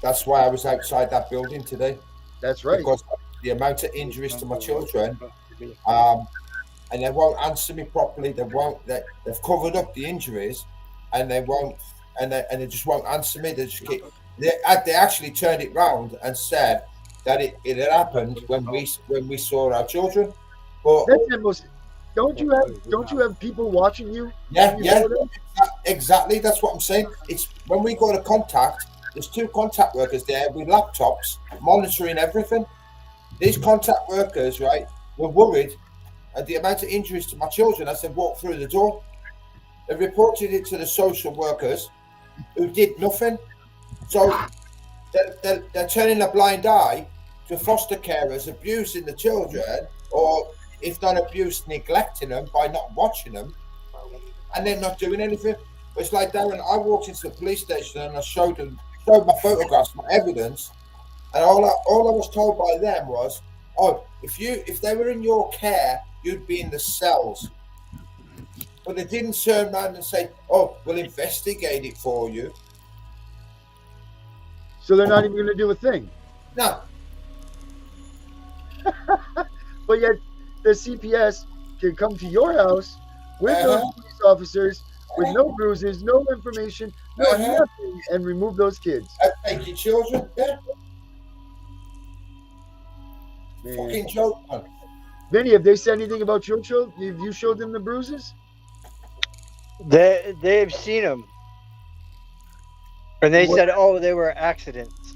J: That's why I was outside that building today.
F: That's right.
J: Because the amount of injuries to my children, and they won't answer me properly. They've covered up the injuries, and they won't, and they just won't answer me. They actually turned it round and said that it had happened when we saw our children. But
F: that's the most. Don't you have people watching you?
J: Yeah, exactly. That's what I'm saying. It's when we go to contact. There's 2 contact workers there with laptops monitoring everything. These contact workers, right, were worried at the amount of injuries to my children as they walked through the door. They reported it to the social workers, who did nothing. So they're turning a blind eye to foster carers abusing the children, or if not abuse, neglecting them by not watching them, and they're not doing anything. It's like Darren, I walked into the police station and I showed my photographs, my evidence, and all I was told by them was, "Oh, if they were in your care, you'd be in the cells." But they didn't turn around and say, "Oh, we'll investigate it for you."
F: So they're not even going to do a thing.
J: No.
F: But yet the CPS can come to your house with those police officers with no bruises, no information, nothing, and remove those kids.
J: Take your children. Yeah. Fucking joke, man.
F: Vinny, have they said anything about your children? Have you showed them the bruises?
I: They've seen them. And they said, they were accidents.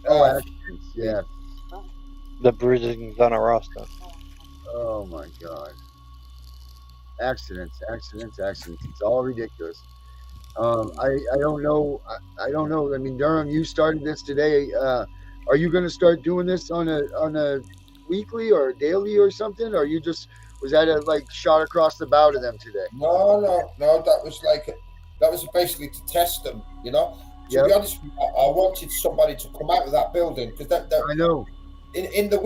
F: Oh, accidents, yeah.
I: The bruising's on a roster.
F: Oh, my God. Accidents. It's all ridiculous. I don't know. I don't know. I mean, Durham, you started this today. Are you going to start doing this on a weekly or daily or something? Or was that a shot across the bow to them today?
J: No. That was basically to test them. To be honest, I wanted somebody to come out of that building because
F: I know.
J: In the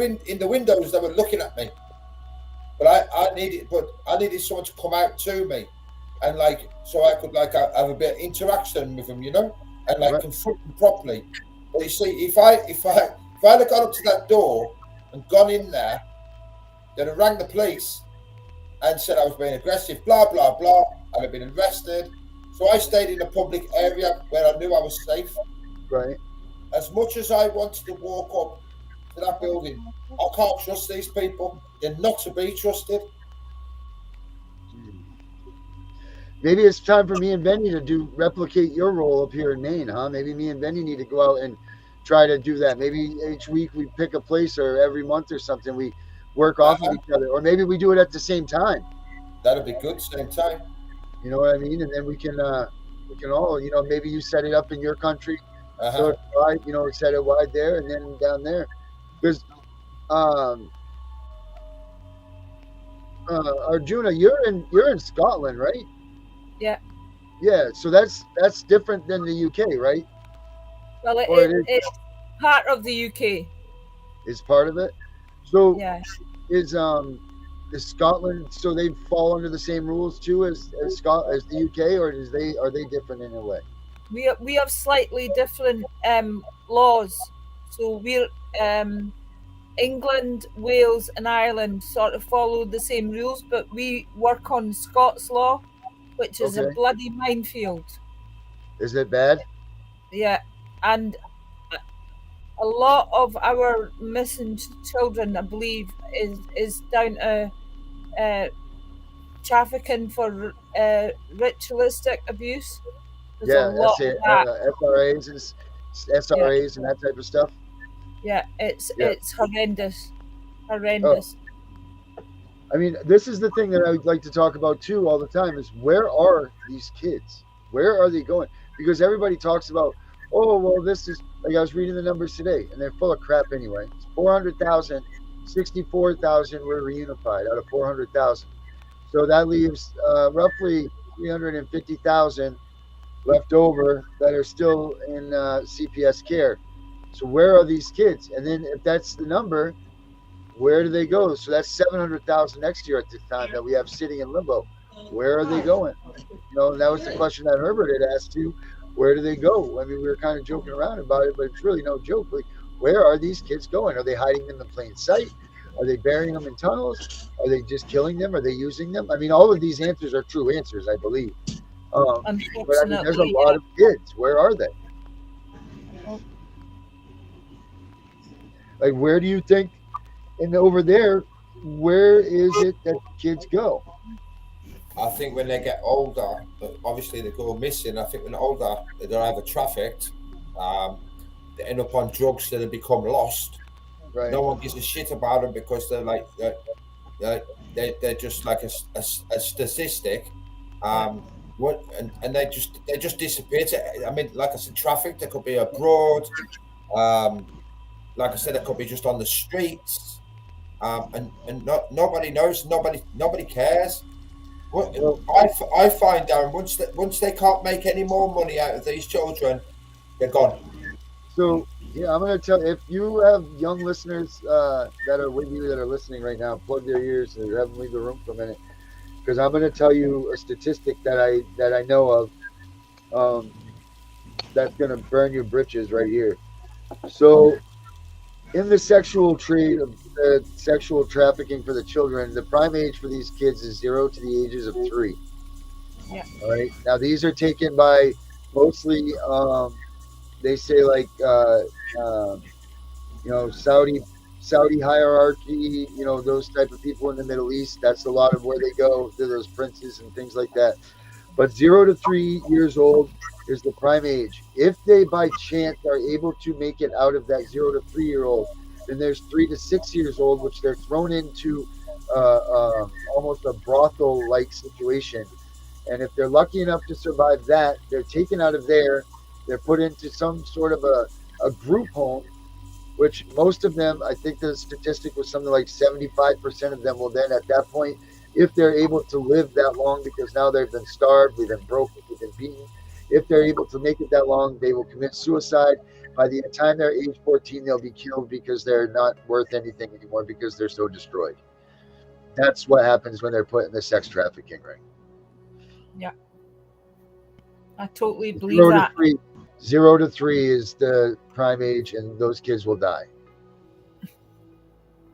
J: windows they were looking at me, but I needed someone to come out to me, and so I could have a bit of interaction with them, and confront them properly. But you see, if I had gone up to that door and gone in there, they'd have rang the police and said I was being aggressive, blah blah blah, and I'd been arrested. So I stayed in a public area where I knew I was safe.
F: Right.
J: As much as I wanted to walk up to that building, I can't trust these people. They're not to be trusted.
F: Maybe it's time for me and Benny to replicate your role up here in Maine, huh? Maybe me and Benny need to go out and try to do that. Maybe each week we pick a place, or every month or something we work off of each other, or maybe we do it at the same time.
J: That'd be good, same time.
F: You know what I mean? And then we can all, maybe you set it up in your country, so it's wide, set it wide there and then down there. Because Arjuna, you're in Scotland, right?
K: Yeah.
F: Yeah, so that's different than the UK, right?
K: Well, it's part of the UK.
F: Is part of it. So
K: yeah.
F: Is Scotland, so they fall under the same rules too as the UK, or are they different in a way?
K: We have slightly different laws. So we're England, Wales, and Ireland sort of follow the same rules, but we work on Scots law, which is a
F: Okay.
K: bloody minefield.
F: Is it bad?
K: Yeah, and a lot of our missing children, I believe, is down to uh, trafficking for ritualistic abuse. There's a
F: Yeah,
K: lot of that.
F: SRAs and
K: Yeah,
F: SRAs and that type of stuff.
K: yeah, it's
F: Yeah.
K: it's horrendous,
F: Oh,
K: horrendous.
F: I mean, this is the thing that I would like to talk about too all the time is where are these kids? Where are they going? Because everybody talks about, oh, well, this is like I was reading the numbers today, and they're full of crap anyway. It's 400,000, 64,000 were reunified out of 400,000. So that leaves roughly 350,000 left over that are still in CPS care. So where are these kids? And then if that's the number, where do they go? So that's 700,000 next year at this time that we have sitting in limbo. Where are they going? And that was the question that Herbert had asked you. Where do they go? I mean, we were kind of joking around about it, but it's really no joke. Like, where are these kids going? Are they hiding them in plain sight? Are they burying them in tunnels? Are they just killing them? Are they using them? I mean, all of these answers are true answers, I believe. But I mean, there's a
K: Unfortunately,
F: lot of kids. Where are they? Like, where do you think? And over there, where is it that kids go?
J: I think when they get older, obviously they go missing. I think when they're older, they're either trafficked, they end up on drugs, so they become lost.
F: Right.
J: No one gives a shit about them because they're just like a statistic. And they just disappear. I mean, like I said, traffic. They could be abroad. Like I said, it could be just on the streets. Nobody knows. Nobody cares. I find, Darren, once they can't make any more money out of these children, they're gone.
F: So yeah, I'm going to tell. If you have young listeners that are with you that are listening right now, plug their ears and have them leave the room for a minute, because I'm going to tell you a statistic that I know of. That's going to burn your britches right here. So, in the sexual trade of sexual trafficking for the children, the prime age for these kids is 0 to the ages of 3.
K: Yeah.
F: All right. Now these are taken by mostly, they say like, Saudi hierarchy, those type of people in the Middle East. That's a lot of where they go. They're those princes and things like that. But 0 to 3 years old is the prime age. If they by chance are able to make it out of that 0 to 3 year old, then there's 3 to 6 years old, which they're thrown into almost a brothel like situation. And if they're lucky enough to survive that, they're taken out of there. They're put into some sort of a group home, which most of them, I think the statistic was something like 75% of them will then at that point, if they're able to live that long, because now they've been starved, they've been broken, they've been beaten. If they're able to make it that long, they will commit suicide. By the time they're age 14, they'll be killed because they're not worth anything anymore because they're so destroyed. That's what happens when they're put in the sex trafficking ring.
K: Yeah. I totally believe that.
F: 0 to 3 is the prime age, and those kids will die.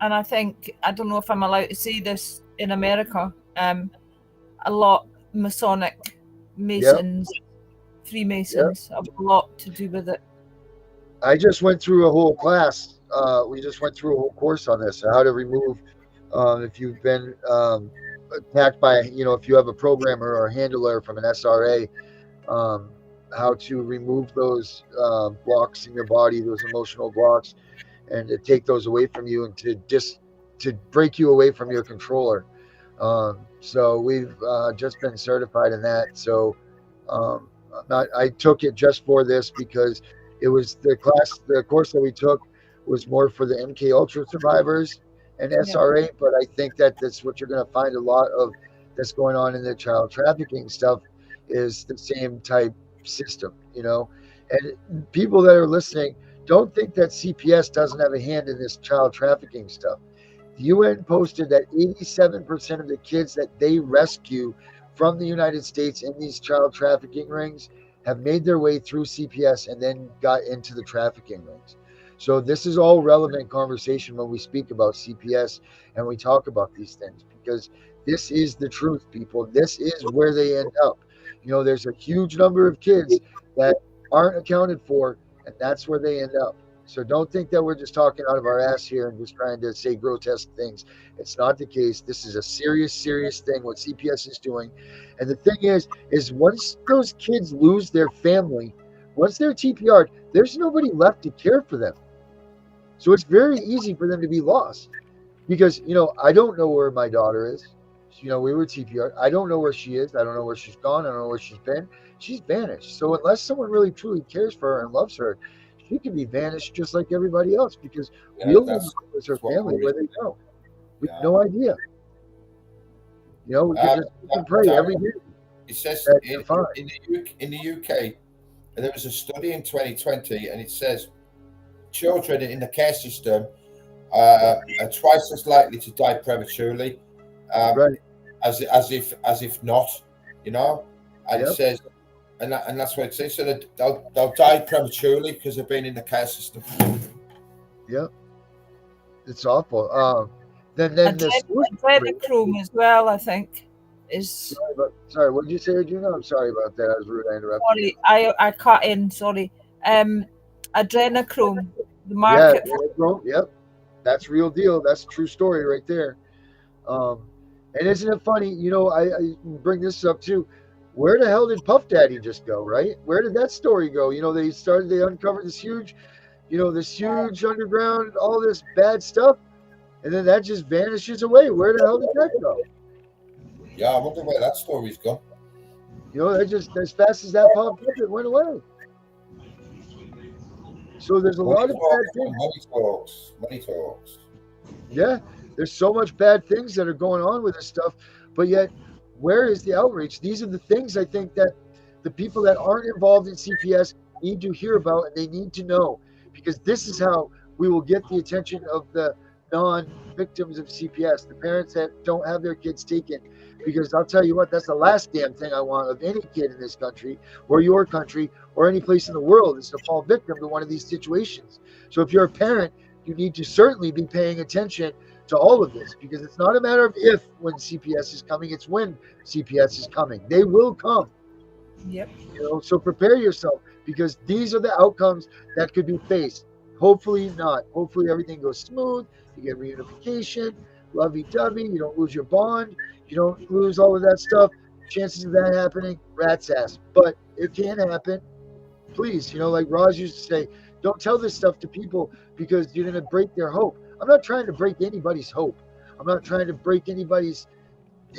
K: And I think, I don't know if I'm allowed to say this in America, a lot Masonic, Masons, Freemasons have a lot to do with it.
F: I just went through a whole class. We just went through a whole course on this, how to remove, if you've been attacked by, if you have a programmer or a handler from an SRA, how to remove those blocks in your body, those emotional blocks, and to take those away from you and to break you away from your controller. So we've just been certified in that. So I took it just for this because it was the course that we took was more for the MK Ultra survivors and SRA. But I think that's what you're going to find a lot of that's going on in the child trafficking stuff is the same type system, and people that are listening, don't think that CPS doesn't have a hand in this child trafficking stuff. The UN posted that 87% of the kids that they rescue from the United States in these child trafficking rings have made their way through CPS and then got into the trafficking rings. So this is all relevant conversation when we speak about CPS and we talk about these things, because this is the truth, people. This is where they end up. There's a huge number of kids that aren't accounted for, and that's where they end up. So don't think that we're just talking out of our ass here and just trying to say grotesque things. It's not the case. This is a serious, serious thing what CPS is doing. And the thing is once those kids lose their family, once they're TPR'd, there's nobody left to care for them. So it's very easy for them to be lost, because, I don't know where my daughter is. We were TPR'd. I don't know where she is. I don't know where she's gone. I don't know where she's been. She's vanished. So unless someone really truly cares for her and loves her, she can be vanished just like everybody else, because we don't know where's her family, where they go. We have no idea. We can just pray every day.
J: It says in the UK, there was a study in 2020, and it says children in the care system are twice as likely to die prematurely, as if not, And it says, and that's what it says. So they'll die prematurely because they've been in the care system.
F: Yep, it's awful. Then this
K: adrenochrome as well, I think, is.
F: Sorry, what did you say, Regina? I'm sorry about that. I was rude. I interrupted.
K: Sorry, I cut in. Sorry. Adrenochrome, the market.
F: Yeah, yep, that's real deal. That's a true story right there. And isn't it funny? I bring this up too. Where the hell did Puff Daddy just go? Right? Where did that story go? They uncovered this huge, underground, all this bad stuff, and then that just vanishes away. Where the hell did that go?
J: Yeah, I wonder where that story's gone.
F: That just, as fast as that popped up, it went away. So there's a lot of bad things.
J: Money talks.
F: Yeah, there's so much bad things that are going on with this stuff, but yet, where is the outreach? These are the things I think that the people that aren't involved in CPS need to hear about, and they need to know, because this is how we will get the attention of the non-victims of CPS, the parents that don't have their kids taken. Because I'll tell you what, that's the last damn thing I want of any kid in this country or your country or any place in the world, is to fall victim to one of these situations. So if you're a parent, you need to certainly be paying attention to all of this, because it's not a matter of if when CPS is coming, it's when CPS is coming. They will come.
K: Yep.
F: So prepare yourself, because these are the outcomes that could be faced. Hopefully not. Hopefully everything goes smooth. You get reunification, lovey-dovey. You don't lose your bond. You don't lose all of that stuff. Chances of that happening, rat's ass. But it can happen. Please, like Roz used to say, don't tell this stuff to people, because you're going to break their hope. I'm not trying to break anybody's hope. I'm not trying to break anybody's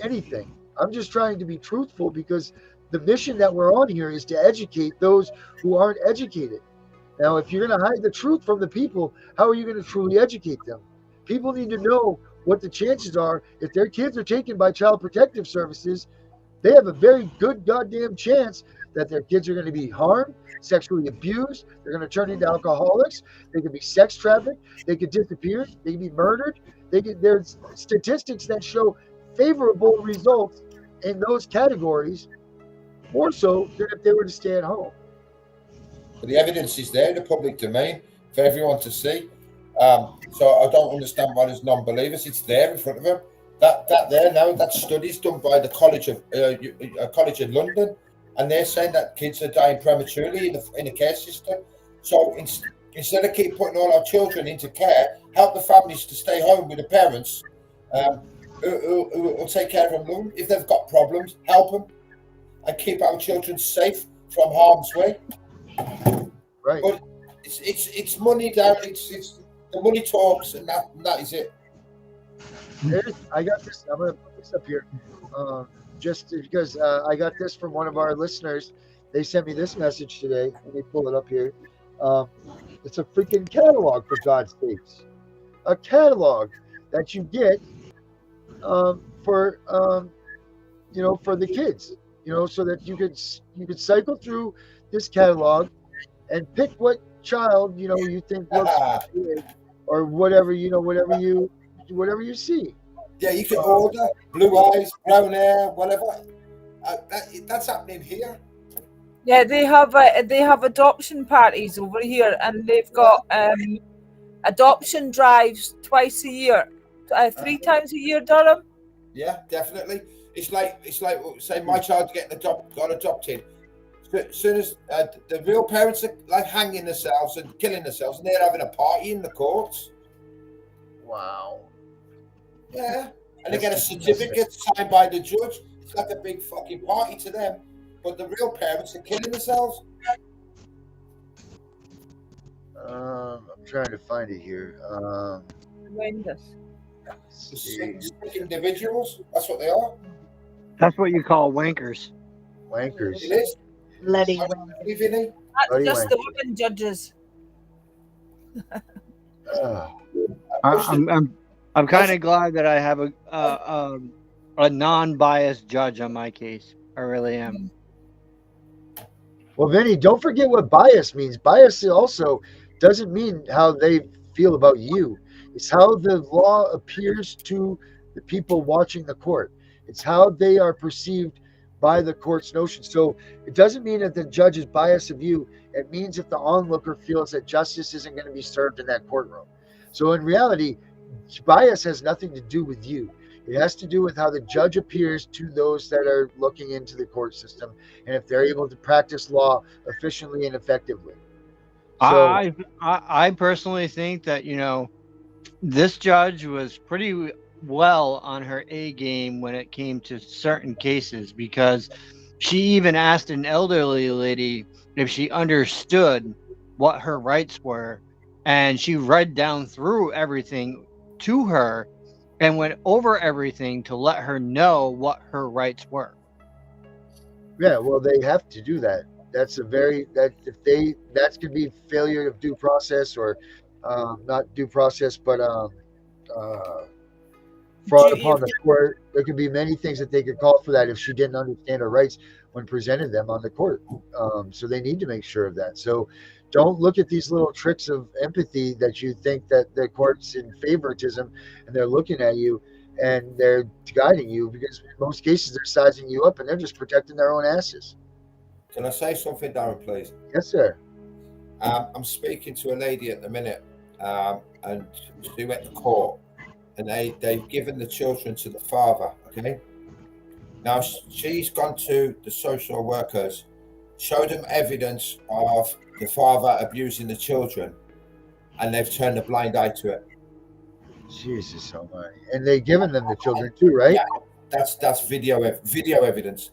F: anything. I'm just trying to be truthful, because the mission that we're on here is to educate those who aren't educated. Now, if you're going to hide the truth from the people, how are you going to truly educate them? People need to know what the chances are. If their kids are taken by Child Protective Services, they have a very good goddamn chance that their kids are going to be harmed, sexually abused. They're going to turn into alcoholics. They could be sex trafficked. They could disappear. They could be murdered. There's statistics that show favorable results in those categories, more so than if they were to stay at home.
J: But the evidence is there in the public domain for everyone to see. So I don't understand why there's non-believers. It's there in front of them. That study's done by the College of London, and they're saying that kids are dying prematurely in the care system. So instead of keep putting all our children into care, help the families to stay home with the parents who will take care of them. If they've got problems, help them and keep our children safe from harm's way.
F: Right.
J: But it's money down. It's the money talks, and that is it.
F: I got this. I'm going to put this up here, just because I got this from one of our listeners. They sent me this message today. Let me pull it up here. It's a freaking catalog, for God's sakes. A catalog that you get for the kids. So that you could cycle through this catalog and pick what child you think looks good, or whatever whatever you see.
J: Yeah, you can order blue eyes, brown hair, whatever. That's happening here.
K: Yeah, they have adoption parties over here, and they've got adoption drives twice a year, 3 times a year, Durham.
J: Yeah, definitely. It's like say my child got adopted. As soon as the real parents are like hanging themselves and killing themselves, and they're having a party in the courts.
F: Wow.
J: Yeah, and they get a certificate signed by the judge. It's like a big fucking party to them, but the real parents are killing themselves.
F: I'm trying to find it here.
K: Horrendous.
J: Sick individuals. That's what they are.
I: That's what you call wankers.
F: Wankers.
J: It is.
L: Bloody
K: That's
F: Bloody
K: just
F: wank.
K: the women judges.
I: I'm kind of glad that I have a non-biased judge on my case. I really am.
F: Well, Vinny, don't forget what bias means. Bias also doesn't mean how they feel about you. It's how the law appears to the people watching the court. It's how they are perceived by the court's notion. So it doesn't mean that the judge is biased of you. It means if the onlooker feels that justice isn't going to be served in that courtroom. So in reality, bias has nothing to do with you. It has to do with how the judge appears to those that are looking into the court system, and if they're able to practice law efficiently and effectively. So,
I: I personally think that, this judge was pretty well on her A game when it came to certain cases, because she even asked an elderly lady if she understood what her rights were, and she read down through everything to her and went over everything to let her know what her rights were.
F: yeah, well, they have to do that. That's that could be failure of due process, or not due process, but fraud upon the court. There could be many things that they could call for that if she didn't understand her rights when presented them on the court. So they need to make sure of that. So don't look at these little tricks of empathy that you think that the court's in favoritism and they're looking at you and they're guiding you, because in most cases they're sizing you up and they're just protecting their own asses.
J: Can I say something, Darren, please?
F: Yes, sir.
J: I'm speaking to a lady at the minute, and she went to court, and they've given the children to the father. Okay. Now she's gone to the social workers, showed them evidence of the father abusing the children, and they've turned a blind eye to it.
F: Jesus Almighty! And they've given them the children too, right?
J: Yeah, that's video evidence.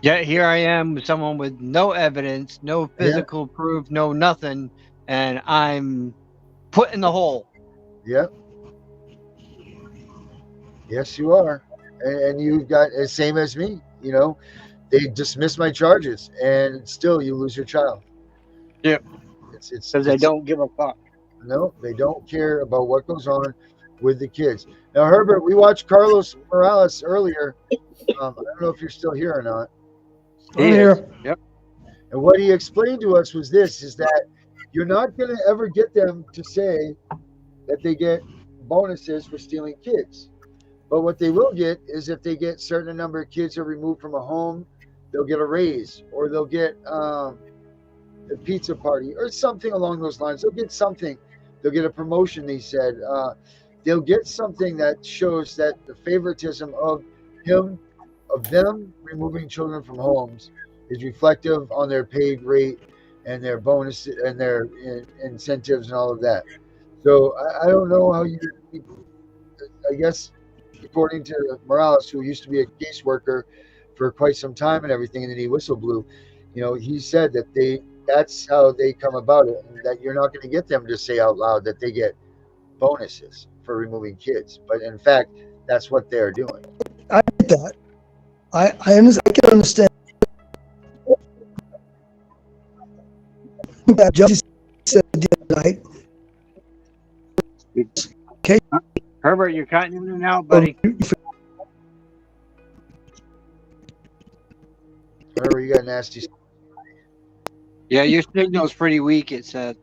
I: Yet here I am, someone with no evidence, no physical proof, no nothing, and I'm put in the hole.
F: Yep. Yes, you are. And you've got the same as me. They dismiss my charges, and still you lose your child.
I: Yep.
F: It's
I: because they don't give a fuck.
F: No, they don't care about what goes on with the kids. Now, Herbert, we watched Carlos Morales earlier. I don't know if you're still here or not.
I: I'm here. Yep.
F: And what he explained to us was this, is that you're not going to ever get them to say that they get bonuses for stealing kids. But what they will get is if they get a certain number of kids are removed from a home, they'll get a raise, or they'll get a pizza party or something along those lines. They'll get something. They'll get a promotion, he said. They'll get something that shows that the favoritism of them removing children from homes is reflective on their paid rate and their bonus and their incentives and all of that. So I don't know how I guess, according to Morales, who used to be a caseworker for quite some time and everything, and then he whistle blew, he said that that's how they come about it, and that you're not going to get them to say out loud that they get bonuses for removing kids. But in fact, that's what they're doing.
G: I get that. I can understand that judge said the other night. Okay.
I: Herbert, you're cutting in and out, buddy.
F: Herbert, you got nasty.
I: Yeah, your signal's pretty weak, it said.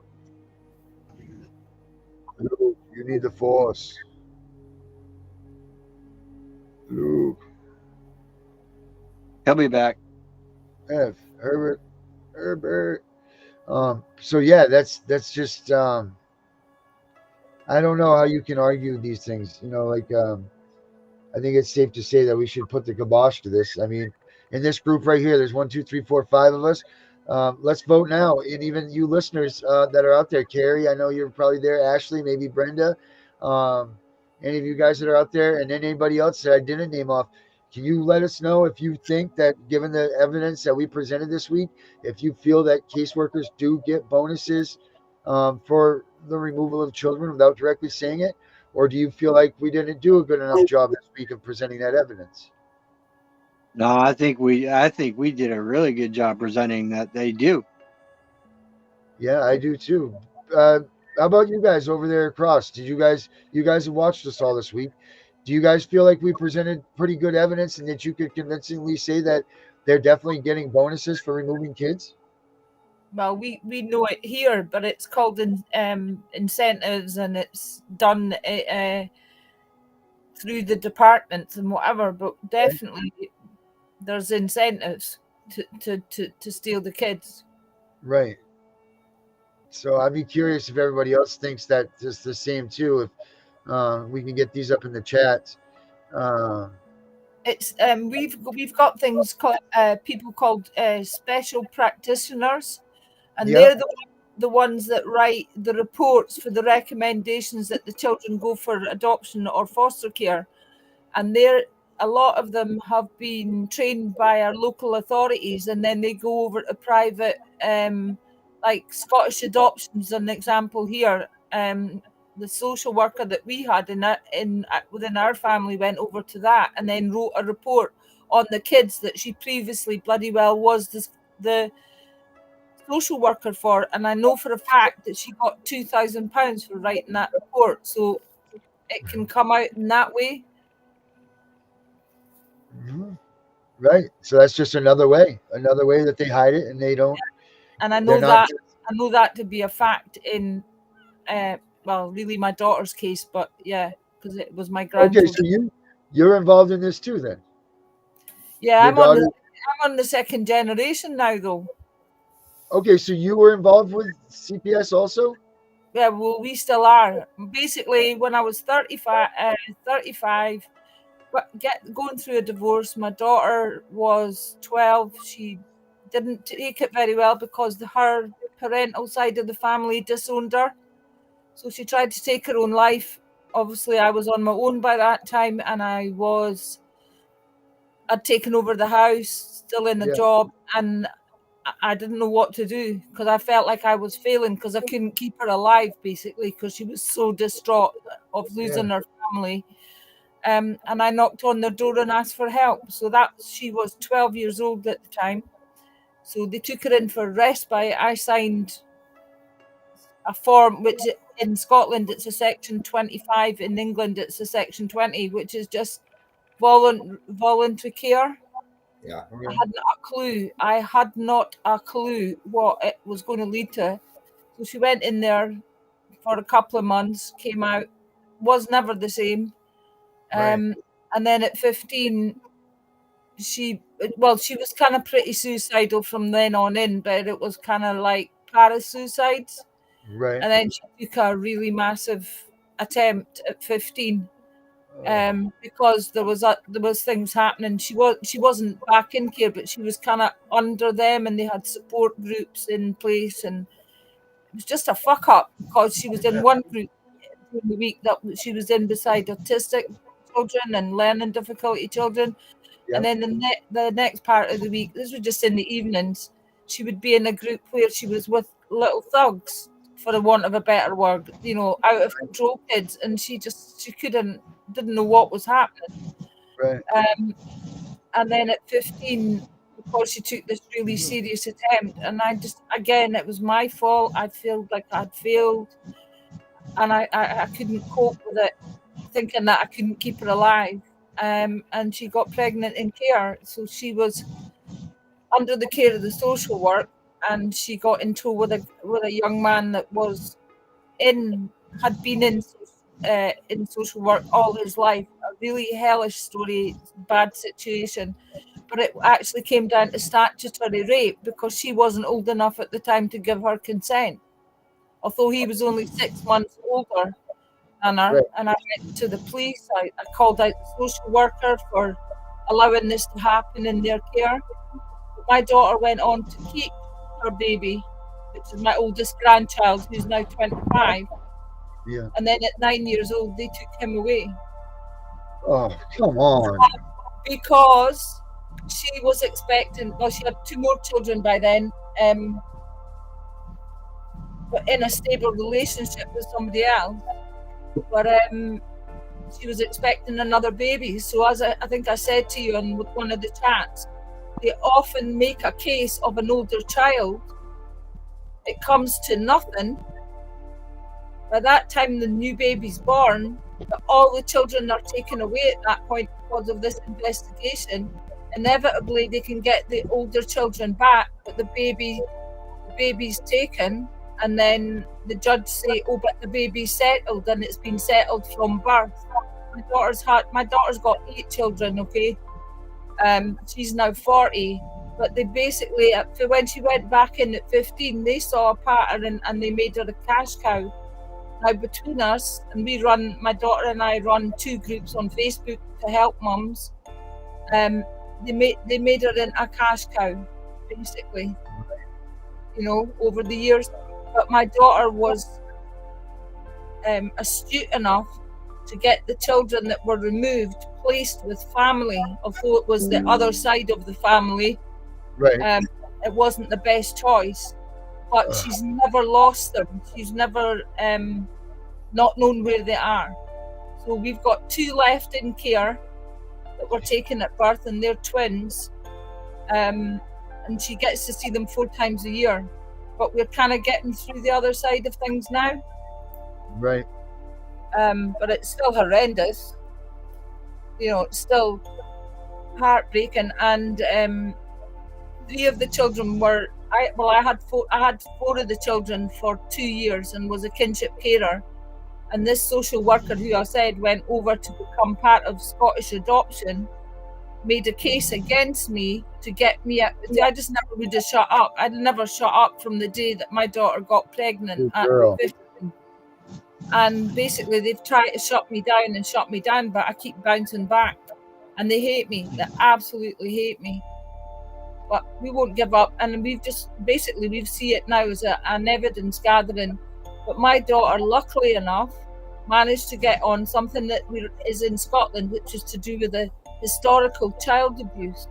F: Luke, you need the force. Luke.
I: He'll be back.
F: Herbert. So yeah, that's just I don't know how you can argue these things. Like I think it's safe to say that we should put the kibosh to this. I mean, in this group right here, there's 1, 2, 3, 4, 5 of us. Let's vote now. And even you listeners that are out there, Carrie, I know you're probably there. Ashley, maybe Brenda, um, any of you guys that are out there, and then anybody else that I didn't name off. Can you let us know if you think that, given the evidence that we presented this week, if you feel that caseworkers do get bonuses for the removal of children without directly saying it? Or do you feel like we didn't do a good enough job this week of presenting that evidence?
I: No, I think we did a really good job presenting that they do.
F: Yeah, I do too. Uh, how about you guys over there across? You guys have watched us all this week. Do you guys feel like we presented pretty good evidence and that you could convincingly say that they're definitely getting bonuses for removing kids?
K: Well, we know it here, but it's called incentives, and it's done through the departments and whatever. But
F: Okay.
K: definitely, there's incentives to steal the kids.
F: Right. So I'd be curious if everybody else thinks that just the same too. If we can get these up in the chat. Uh,
K: It's we've got things called people called special practitioners, and
F: yeah,
K: they're the ones that write the reports for the recommendations that the children go for adoption or foster care. And they're a lot of them have been trained by our local authorities, and then they go over to private, like Scottish Adoptions, an example here. The social worker that we had within our family went over to that and then wrote a report on the kids that she previously bloody well was the social worker for, and I know for a fact that she got £2,000 for writing that report. So it can come out in that way.
F: mhm, right. So that's just another way that they hide it, and they don't.
K: And I
F: They're
K: know
F: not.
K: that I know that to be a fact in well, really my daughter's case, but yeah, because it was my
F: Okay, so
K: grandchildren.
F: you're involved in this too, then.
K: Yeah,
F: Your daughter.
K: I'm on the second generation now though.
F: Okay, so you were involved with CPS also.
K: Yeah, well, we still are. Basically, when I was 35, but going through a divorce, my daughter was 12. She didn't take it very well because her parental side of the family disowned her. So she tried to take her own life. Obviously, I was on my own by that time, and I'd taken over the house, still in the
F: Yeah,
K: job, and I didn't know what to do because I felt like I was failing because I couldn't keep her alive, basically, because she was so distraught of
F: yeah,
K: losing her family. And I knocked on their door and asked for help. So that she was 12 years old at the time. So they took her in for respite. I signed a form, which in Scotland it's a section 25, in England it's a section 20, which is just voluntary care.
J: Yeah.
K: I had not a clue. I had not a clue what it was going to lead to. So she went in there for a couple of months, came out, was never the same.
F: right,
K: Um, and then at 15, she was kind of pretty suicidal from then on in, but it was kind of like parasuicides.
F: right.
K: And then she took a really massive attempt at 15,
F: Oh,
K: because there was things happening. She wasn't back in care, but she was kind of under them, and they had support groups in place, and it was just a fuck up because she was in one group during the week that she was in beside autistic children and learning difficulty children. And
F: yeah,
K: then the next part of the week, this was just in the evenings, she would be in a group where she was with little thugs, for the want of a better word, out of control kids, and she didn't know what was happening.
F: right.
K: Um, and then at 15, because she took this really serious attempt, and I just, again, it was my fault. I felt like I'd failed, and I couldn't cope with it, thinking that I couldn't keep her alive. And she got pregnant in care. So she was under the care of the social work, and she got into with a young man that was in had been in social work all his life. A really hellish story, bad situation. but it actually came down to statutory rape because she wasn't old enough at the time to give her consent, although he was only 6 months older than her.
F: Right.
K: And I went to the police. I called out the social worker for allowing this to happen in their care. But my daughter went on to keep her baby, which is my oldest grandchild, who's now 25.
F: Yeah.
K: And then at 9 years old, they took him away.
F: Oh, come on.
K: Because she was expecting, well, she had 2 more children by then, but in a stable relationship with somebody else. But she was expecting another baby. So as I think I said to you on one of the chats, they often make a case of an older child. It comes to nothing. By that time the new baby's born, but all the children are taken away at that point because of this investigation. Inevitably they can get the older children back, but the baby's taken, and then the judge say, oh, but the baby's settled and it's been settled from birth. My daughter's got 8 children, okay? She's now 40, but they basically, when she went back in at 15, they saw a pattern and they made her a cash cow. Now between us, and my daughter and I run 2 groups on Facebook to help mums. They made her into a cash cow, basically, over the years. But my daughter was astute enough to get the children that were removed placed with family, although it was the other side of the family.
F: Right.
K: It wasn't the best choice, but she's never lost them. She's never not known where they are. So we've got 2 left in care that were taken at birth, and they're twins. And she gets to see them 4 times a year. But we're kind of getting through the other side of things now.
F: Right.
K: But it's still horrendous. It's still heartbreaking. And 3 of the children were. I had 4 of the children for 2 years and was a kinship carer. And this social worker, who I said went over to become part of Scottish adoption, made a case against me to get me out. I just never would have shut up. I'd never shut up from the day that my daughter got pregnant at 15. And basically they've tried to shut me down, but I keep bouncing back. And they hate me. They absolutely hate me. But we won't give up. And we see it now as an evidence gathering. But my daughter, luckily enough, managed to get on something that is in Scotland, which is to do with the historical child abuse.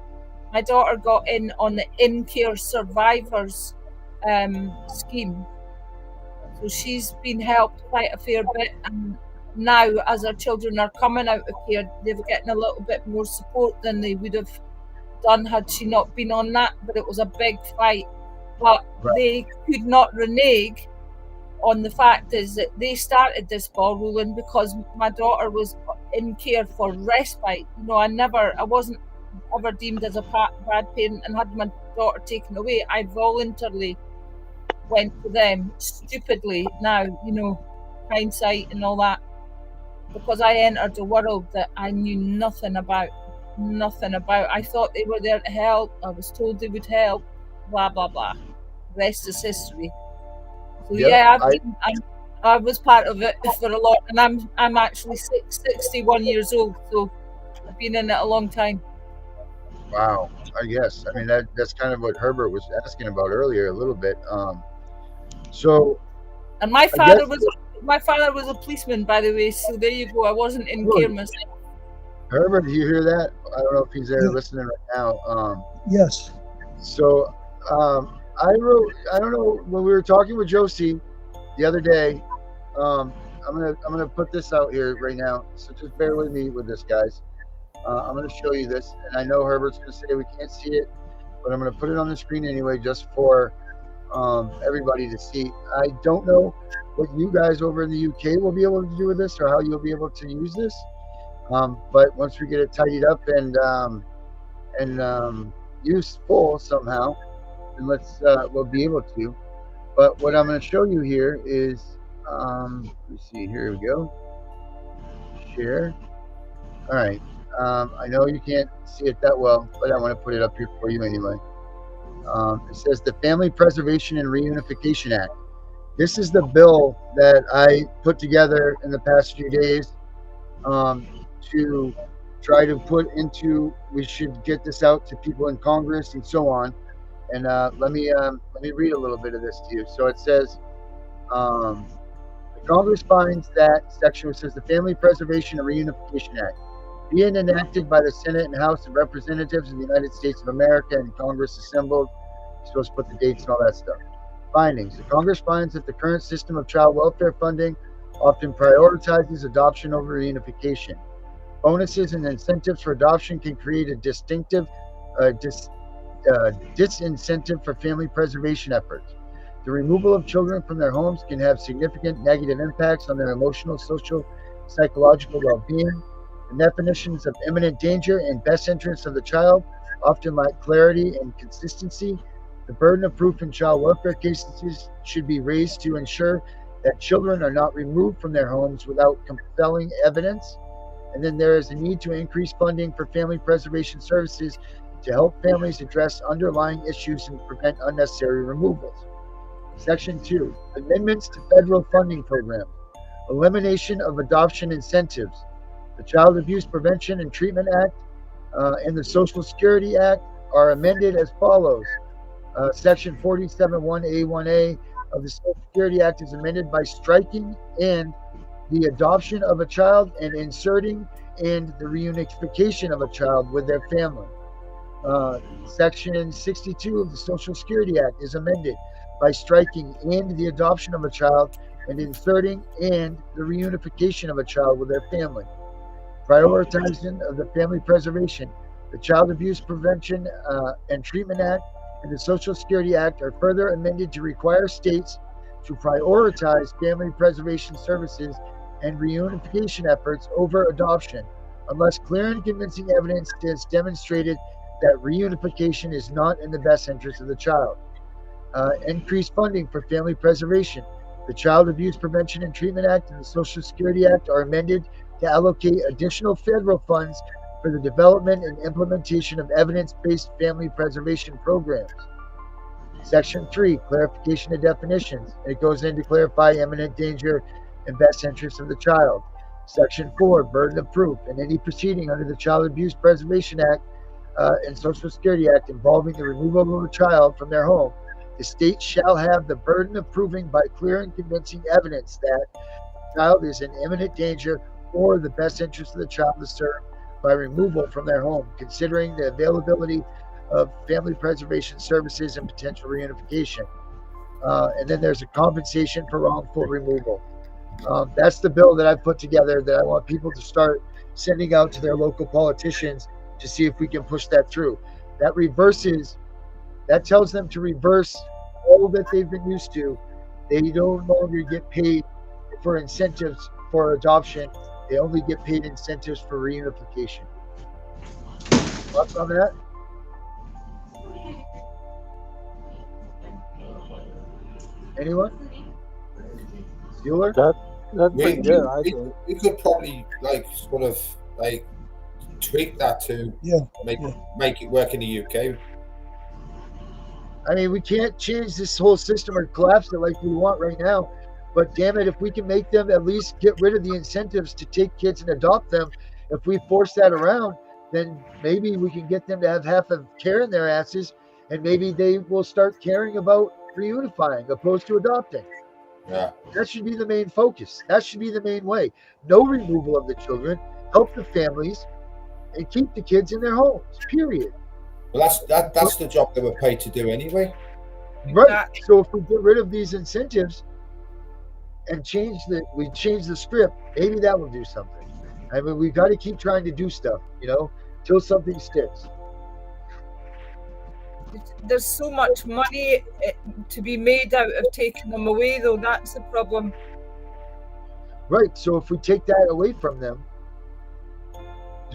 K: My daughter got in on the in-care survivors scheme. So she's been helped quite a fair bit. And now, as our children are coming out of care, they're getting a little bit more support than they would have done had she not been on that. But it was a big fight. But they could not renege on the fact is that they started this ball rolling because my daughter was in care for respite. I wasn't ever deemed as a bad parent and had my daughter taken away. I voluntarily went to them, stupidly now, hindsight and all that, because I entered a world that I knew nothing about. I thought they were there to help. I was told they would help, blah, blah, blah. The rest is history. So I was part of it for a lot, and I'm actually 61 years old, so I've been in it a long time.
F: Wow. I guess. I mean, that's kind of what Herbert was asking about earlier a little bit.
K: And my father was a policeman, by the way. So there you go. I wasn't in care myself.
F: Herbert, do you hear that? I don't know if he's there listening right now.
G: Yes.
F: So I don't know, when we were talking with Josie the other day, I'm gonna put this out here right now. So just bear with me with this, guys. I'm gonna show you this, and I know Herbert's gonna say we can't see it, but I'm gonna put it on the screen anyway, just for everybody to see. I don't know what you guys over in the UK will be able to do with this, or how you'll be able to use this. But once we get it tidied up and useful somehow, and we'll be able to. But what I'm going to show you here is, let me see, here we go. Share. All right. I know you can't see it that well, but I want to put it up here for you anyway. It says the Family Preservation and Reunification Act. This is the bill that I put together in the past few days to try to put into. We should get this out to people in Congress and so on. And let me read a little bit of this to you. So it says. The Congress finds that section, which says the Family Preservation and Reunification Act, being enacted by the Senate and House of Representatives of the United States of America and Congress assembled. You're supposed to put the dates and all that stuff. Findings. The Congress finds that the current system of child welfare funding often prioritizes adoption over reunification. Bonuses and incentives for adoption can create a distinctive disincentive for family preservation efforts. The removal of children from their homes can have significant negative impacts on their emotional, social, psychological well-being. The definitions of imminent danger and best interest of the child often lack clarity and consistency. The burden of proof in child welfare cases should be raised to ensure that children are not removed from their homes without compelling evidence. And then there is a need to increase funding for family preservation services to help families address underlying issues and prevent unnecessary removals. Section 2, amendments to federal funding programs, elimination of adoption incentives. The Child Abuse Prevention and Treatment Act and the Social Security Act are amended as follows. Section 47(1)(a)(1)(a) of the Social Security Act is amended by striking in the adoption of a child and inserting in the reunification of a child with their family. Section 62 of the Social Security Act is amended by striking in the adoption of a child and inserting in the reunification of a child with their family. Prioritization of the family preservation. The Child Abuse Prevention and Treatment Act and the Social Security Act are further amended to require states to prioritize family preservation services and reunification efforts over adoption, unless clear and convincing evidence has demonstrated that reunification is not in the best interest of the child. Increased funding for family preservation. The Child Abuse Prevention and Treatment Act and the Social Security Act are amended to allocate additional federal funds for the development and implementation of evidence-based family preservation programs. Section 3, clarification of definitions. It goes in to clarify imminent danger and best interest of the child. Section 4, burden of proof. In any proceeding under the Child Abuse Preservation Act and Social Security Act involving the removal of a child from their home, the state shall have the burden of proving by clear and convincing evidence that the child is in imminent danger or the best interest of the child is served by removal from their home, considering the availability of family preservation services and potential reunification. And then there's a compensation for wrongful removal. That's the bill that I put together that I want people to start sending out to their local politicians to see if we can push that through. That tells them to reverse all that they've been used to. They no longer get paid for incentives for adoption. They only get paid incentives for reunification. Thoughts on that? Anyone? Bueller?
L: That's pretty good, I think.
J: We could probably sort of tweak that to make it work in the UK.
F: I mean, we can't change this whole system or collapse it like we want right now. But damn it, if we can make them at least get rid of the incentives to take kids and adopt them, if we force that around, then maybe we can get them to have half of care in their asses, and maybe they will start caring about reunifying opposed to adopting.
J: Yeah.
F: That should be the main focus. That should be the main way. No removal of the children, help the families, and keep the kids in their homes, period.
J: Well, that's the job they were paid to do anyway.
F: Right. So if we get rid of these incentives and change the script, maybe that will do something. I mean, we've got to keep trying to do stuff, till something sticks.
K: There's so much money to be made out of taking them away, though. That's the problem.
F: Right. So if we take that away from them,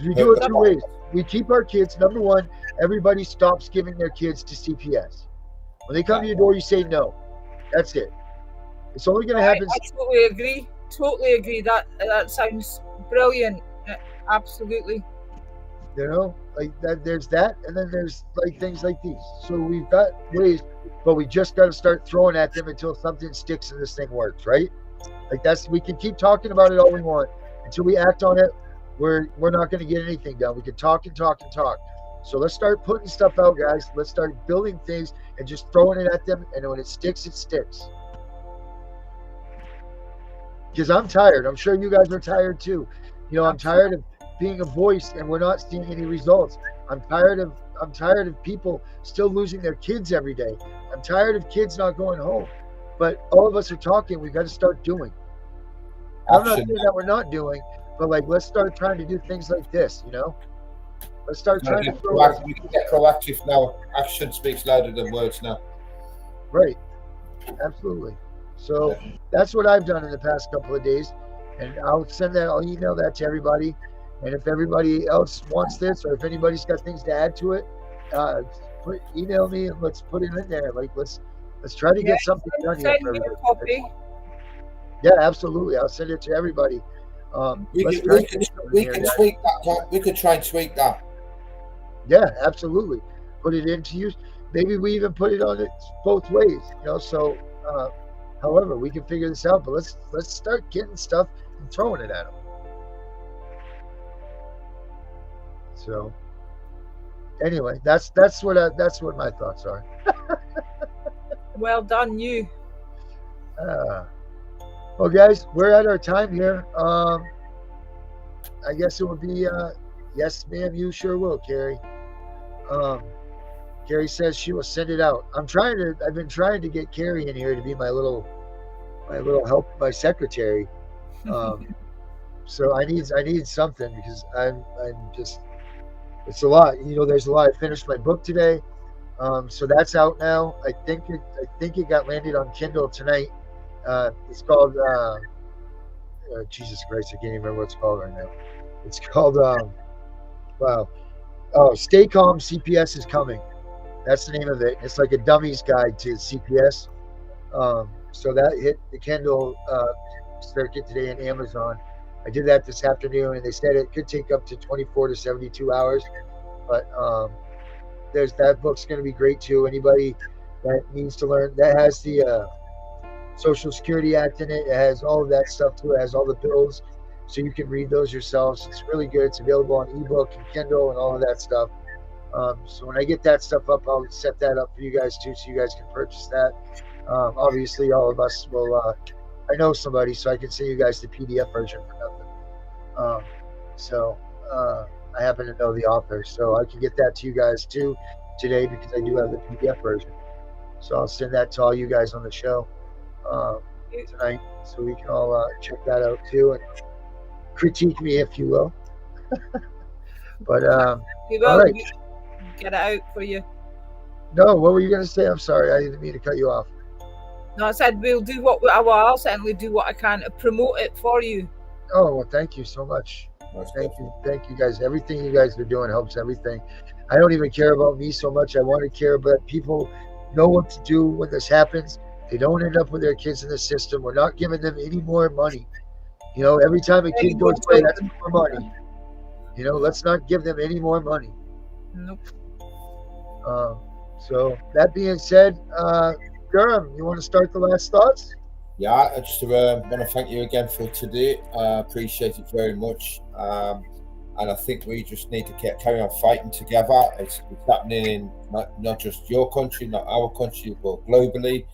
F: we do it two ways. We keep our kids. Number one, everybody stops giving their kids to CPS. When they come to your door, you say no. That's it. It's only going to happen.
K: I totally agree. Totally agree. That sounds brilliant. Absolutely.
F: You know, like that. There's that, and then there's like things like these. So we've got ways, but we just got to start throwing at them until something sticks and this thing works, right? Like that's we can keep talking about it all we want until we act on it. We're not going to get anything done. We can talk and talk and talk. So let's start putting stuff out, guys. Let's start building things and just throwing it at them. And when it sticks, it sticks. Because I'm tired. I'm sure you guys are tired too. You know, I'm tired of being a voice and we're not seeing any results. I'm tired of people still losing their kids every day. I'm tired of kids not going home. But all of us are talking. We got to start doing. I'm not saying that we're not doing, but like let's start trying to do things like this. You know, let's start trying to
J: we can get proactive now. Action speaks louder than words now.
F: Right. Absolutely. So that's what I've done in the past couple of days, and I'll email that to everybody. And if everybody else wants this, or if anybody's got things to add to it, email me and let's put it in there. Like let's try to get something done here for everybody.
K: Copy.
F: Yeah, absolutely. I'll send it to everybody.
J: We could tweak that. We could try and tweak that.
F: Yeah, absolutely. Put it into use. Maybe we even put it on it both ways. You know, so. However, we can figure this out, but let's start getting stuff and throwing it at them. So, anyway, that's what my thoughts are.
K: Well done, you.
F: Well, guys, we're at our time here. I guess it would be yes, ma'am. You sure will, Carrie. Carrie says she will send it out. I've been trying to get Carrie in here to be my little help, my secretary. So I need something because I'm just, it's a lot. You know, there's a lot. I finished my book today. So that's out now. I think it got landed on Kindle tonight. It's called, Jesus Christ, I can't even remember what it's called right now. It's called, wow. Oh, Stay Calm, CPS is Coming. That's the name of it. It's like a dummy's guide to CPS. So that hit the Kindle circuit today in Amazon. I did that this afternoon, and they said it could take up to 24 to 72 hours. But that book's going to be great too. Anybody that needs to learn, that has the Social Security Act in it. It has all of that stuff too. It has all the bills, so you can read those yourselves. It's really good. It's available on ebook and Kindle and all of that stuff. So when I get that stuff up, I'll set that up for you guys too, so you guys can purchase that. Obviously, all of us will. I know somebody, so I can send you guys the PDF version for nothing. I happen to know the author, so I can get that to you guys too today because I do have the PDF version. So I'll send that to all you guys on the show tonight, so we can all check that out too and critique me if you will. But
K: we will.
F: All right.
K: Get it out for you.
F: No, what were you going to say? I'm sorry, I didn't mean to cut you off.
K: No, I said we'll do I'll certainly do what I can to promote it for you.
F: Oh, well, thank you so much. Thank you guys. Everything you guys are doing helps everything. I don't even care about me so much. I want to care about people know what to do when this happens. They don't end up with their kids in the system. We're not giving them any more money. You know, every time a kid goes away, that's more money. You know, let's not give them any more money.
K: Nope.
F: So that being said, Durham, you want to start the last thoughts?
J: Yeah, I just want to thank you again for today. Appreciate it very much. And I think we just need to carry on fighting together. It's happening in not just your country, not our country, but globally.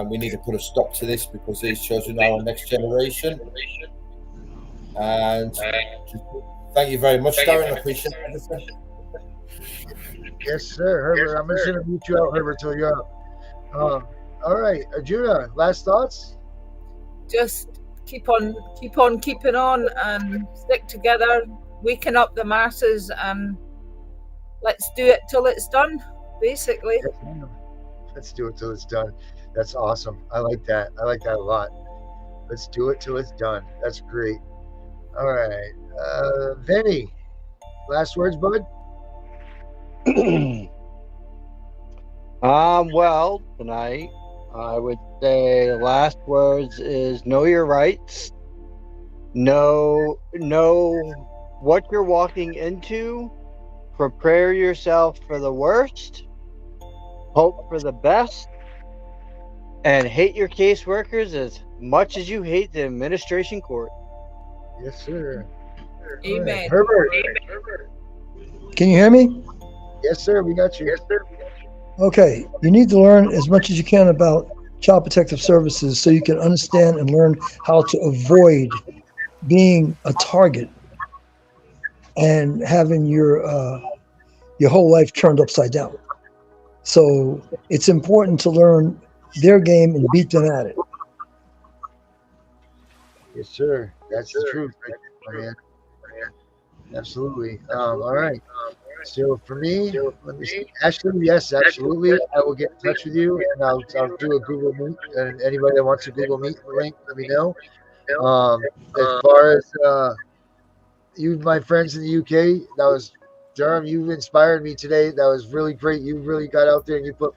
J: We need to put a stop to this because these children are our next generation. And thank you very much, Darren. I appreciate it.
F: Yes, sir. Herbert, I'm just going to mute you out, Herbert, till you're up. All right, Arjuna, last thoughts?
K: Just keep on keeping on and stick together, waking up the masses, and let's do it till it's done, basically.
F: Yes, let's do it till it's done. That's awesome. I like that. I like that a lot. Let's do it till it's done. That's great. All right. Vinny, last words, bud?
I: Well, tonight I would say the last words is know your rights, know what you're walking into, prepare yourself for the worst, hope for the best, and hate your caseworkers as much as you hate the administration court.
F: Yes, sir.
K: Amen.
F: Herbert.
G: Can you hear me?
F: Yes, sir. We got you. Yes, sir.
G: Okay. You need to learn as much as you can about Child Protective Services so you can understand and learn how to avoid being a target and having your whole life turned upside down. So it's important to learn their game and beat them at it.
F: Yes, sir. That's the truth, man. Absolutely. All right. So for me, let me see. Ashley, yes, absolutely. I will get in touch with you, and I'll do a Google Meet. And anybody that wants a Google Meet link, let me know. As far as you, my friends in the UK, that was Durham. You've inspired me today. That was really great. You really got out there and you put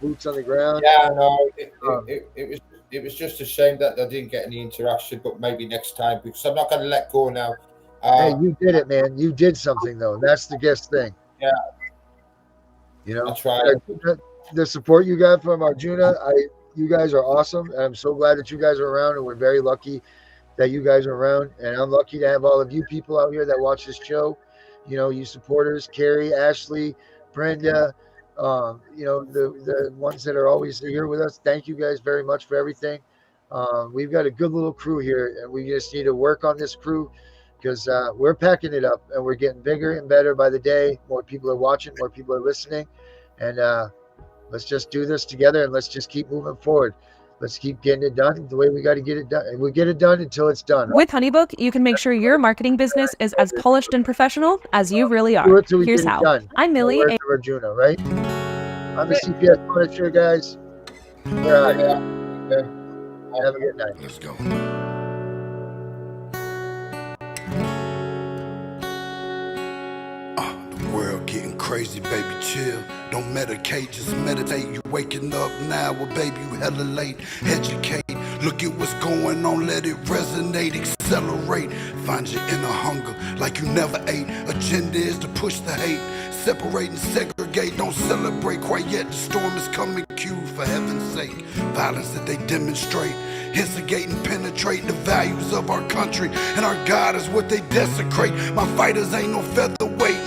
F: boots on the ground.
J: Yeah, no, it was just a shame that I didn't get any interaction, but maybe next time, because I'm not going to let go now.
F: Hey, you did it, man. You did something, though. That's the guest thing.
J: Yeah.
F: You know,
J: I tried.
F: The support you got from Arjuna, you guys are awesome. And I'm so glad that you guys are around, and we're very lucky that you guys are around. And I'm lucky to have all of you people out here that watch this show. You know, you supporters, Carrie, Ashley, Brenda, you know, the ones that are always here with us. Thank you guys very much for everything. We've got a good little crew here, and we just need to work on this crew, because we're packing it up and we're getting bigger and better by the day. More people are watching, more people are listening. And let's just do this together, and let's just keep moving forward. Let's keep getting it done the way we got to get it done. And we'll get it done until it's done.
M: With HoneyBook, you can make sure your marketing business is as polished and professional as you really are. Here's how. I'm Millie.
F: Arjuna, right? I'm the CPS monitor, guys. We're out here. Okay. Have a good night.
A: Let's go. The world getting crazy, baby, chill. Don't medicate, just meditate. You waking up now, well, baby, you hella late. Educate, look at what's going on, let it resonate, accelerate. Find your inner hunger like you never ate. Agenda is to push the hate. Separate and segregate, don't celebrate quite yet. The storm is coming, cue for heaven's sake. Violence that they demonstrate, instigate and penetrate the values of our country. And our God is what they desecrate. My fighters ain't no featherweight,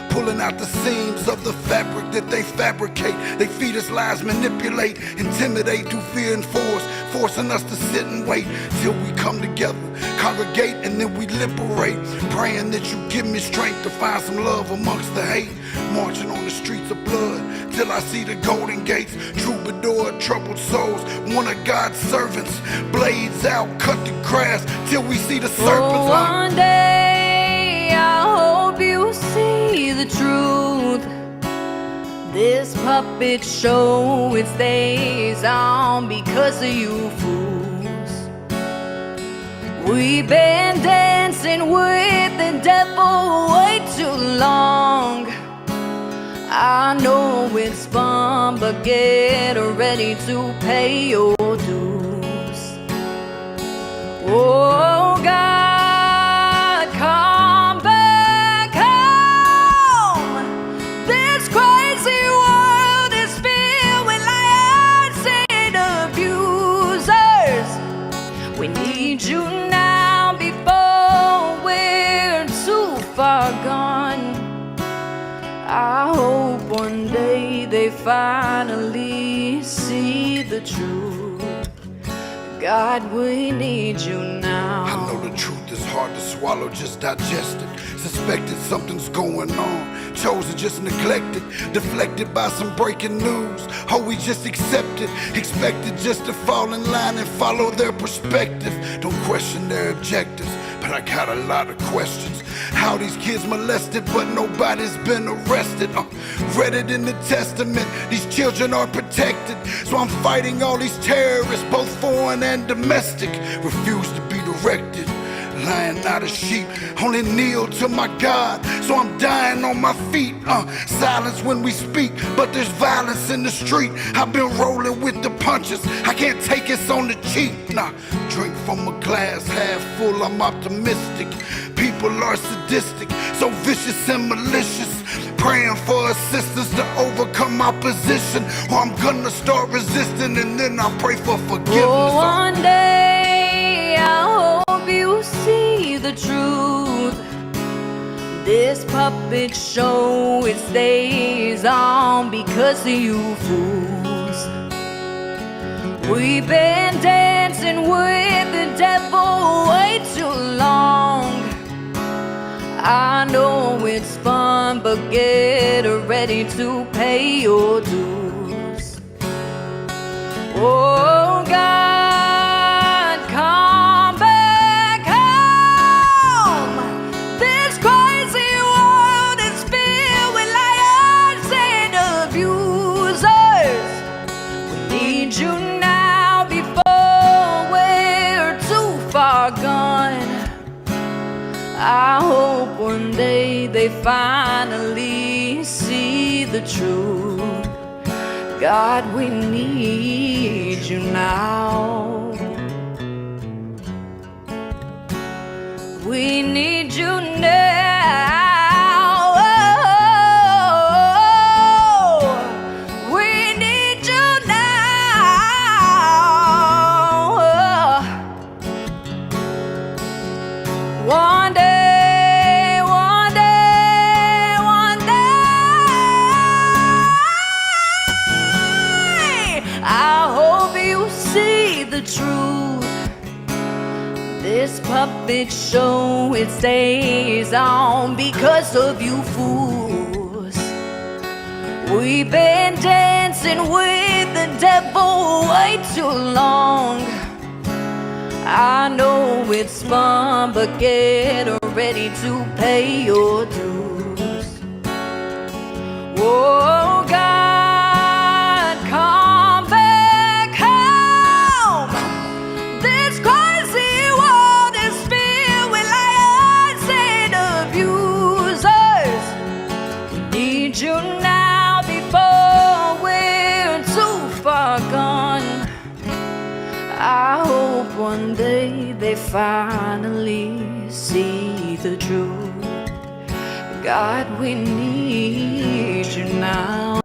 A: pulling out the seams of the fabric that they fabricate. They feed us lies, manipulate, intimidate through fear and force, forcing us to sit and wait till we come together, congregate, and then we liberate. Praying that you give me strength to find some love amongst the hate. Marching on the streets of blood till I see the golden gates. Troubadour, troubled souls, one of God's servants. Blades out, cut the grass till we see the serpents.
N: One day I hope you see the truth. This puppet show, it stays on because of you fools. We've been dancing with the devil way too long. I know it's fun, but get ready to pay your dues. Oh God, come back home. This crazy world is filled with liars and abusers. We need you now before we're too far gone. I hope one day they finally see the truth. God, we need you now.
A: I know the truth is hard to swallow, just digest it. Suspected something's going on, chosen just neglected, deflected by some breaking news. Oh, we just accepted, expected just to fall in line and follow their perspective. Don't question their objectives, but I got a lot of questions. How these kids molested, but nobody's been arrested. Read it in the testament, these children are protected. So I'm fighting all these terrorists, both foreign and domestic. Refuse to be directed, lying not a sheep, only kneel to my God, so I'm dying on my feet. Silence when we speak, but there's violence in the street. I've been rolling with the punches, I can't take it on the cheap. Nah, drink from a glass half full, I'm optimistic. People
O: people are sadistic, so vicious and malicious. Praying for assistance to overcome opposition, or I'm gonna start resisting and then I pray for forgiveness.
N: Oh, one day I hope you see the truth. This puppet show, it stays on because of you fools. We've been dancing with the devil way too long. I know it's fun, but get ready to pay your dues. Oh God, come back home. This crazy world is filled with liars and abusers. We need you now before we're too far gone. I hope one day they finally see the truth. God, we need you now. We need you now. Oh, we need you now. One day. The truth. This puppet show, it stays on because of you fools. We've been dancing with the devil way too long. I know it's fun, but get ready to pay your dues. Oh God, come back home. This crazy world is filled with liars and abusers. We need you now before we're too far gone. I hope one day they finally see the truth. God, we need you now.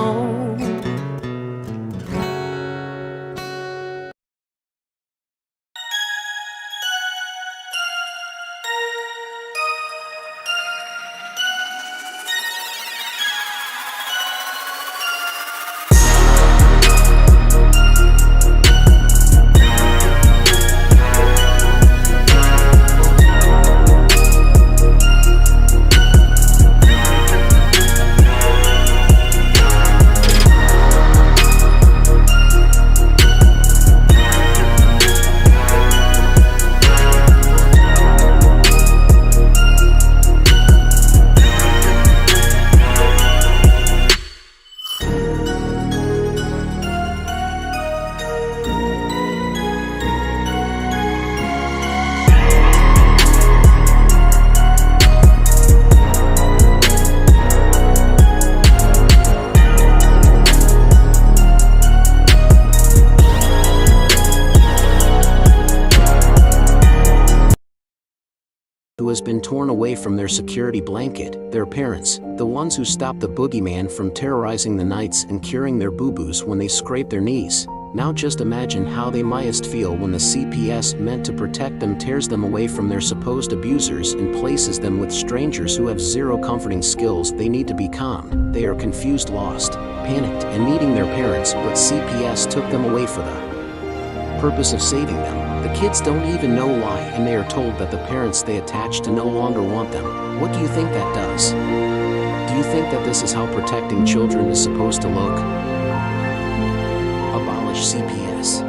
P: Who has been torn away from their security blanket, their parents, the ones who stopped the boogeyman from terrorizing the nights and curing their boo-boos when they scrape their knees. Now just imagine how they mightest feel when the CPS meant to protect them tears them away from their supposed abusers and places them with strangers who have zero comforting skills. They need to be calmed. They are confused, lost, panicked, and needing their parents, but CPS took them away for the purpose of saving them. The kids don't even know why, and they are told that the parents they attach to no longer want them. What do you think that does? Do you think that this is how protecting children is supposed to look? Abolish CPS.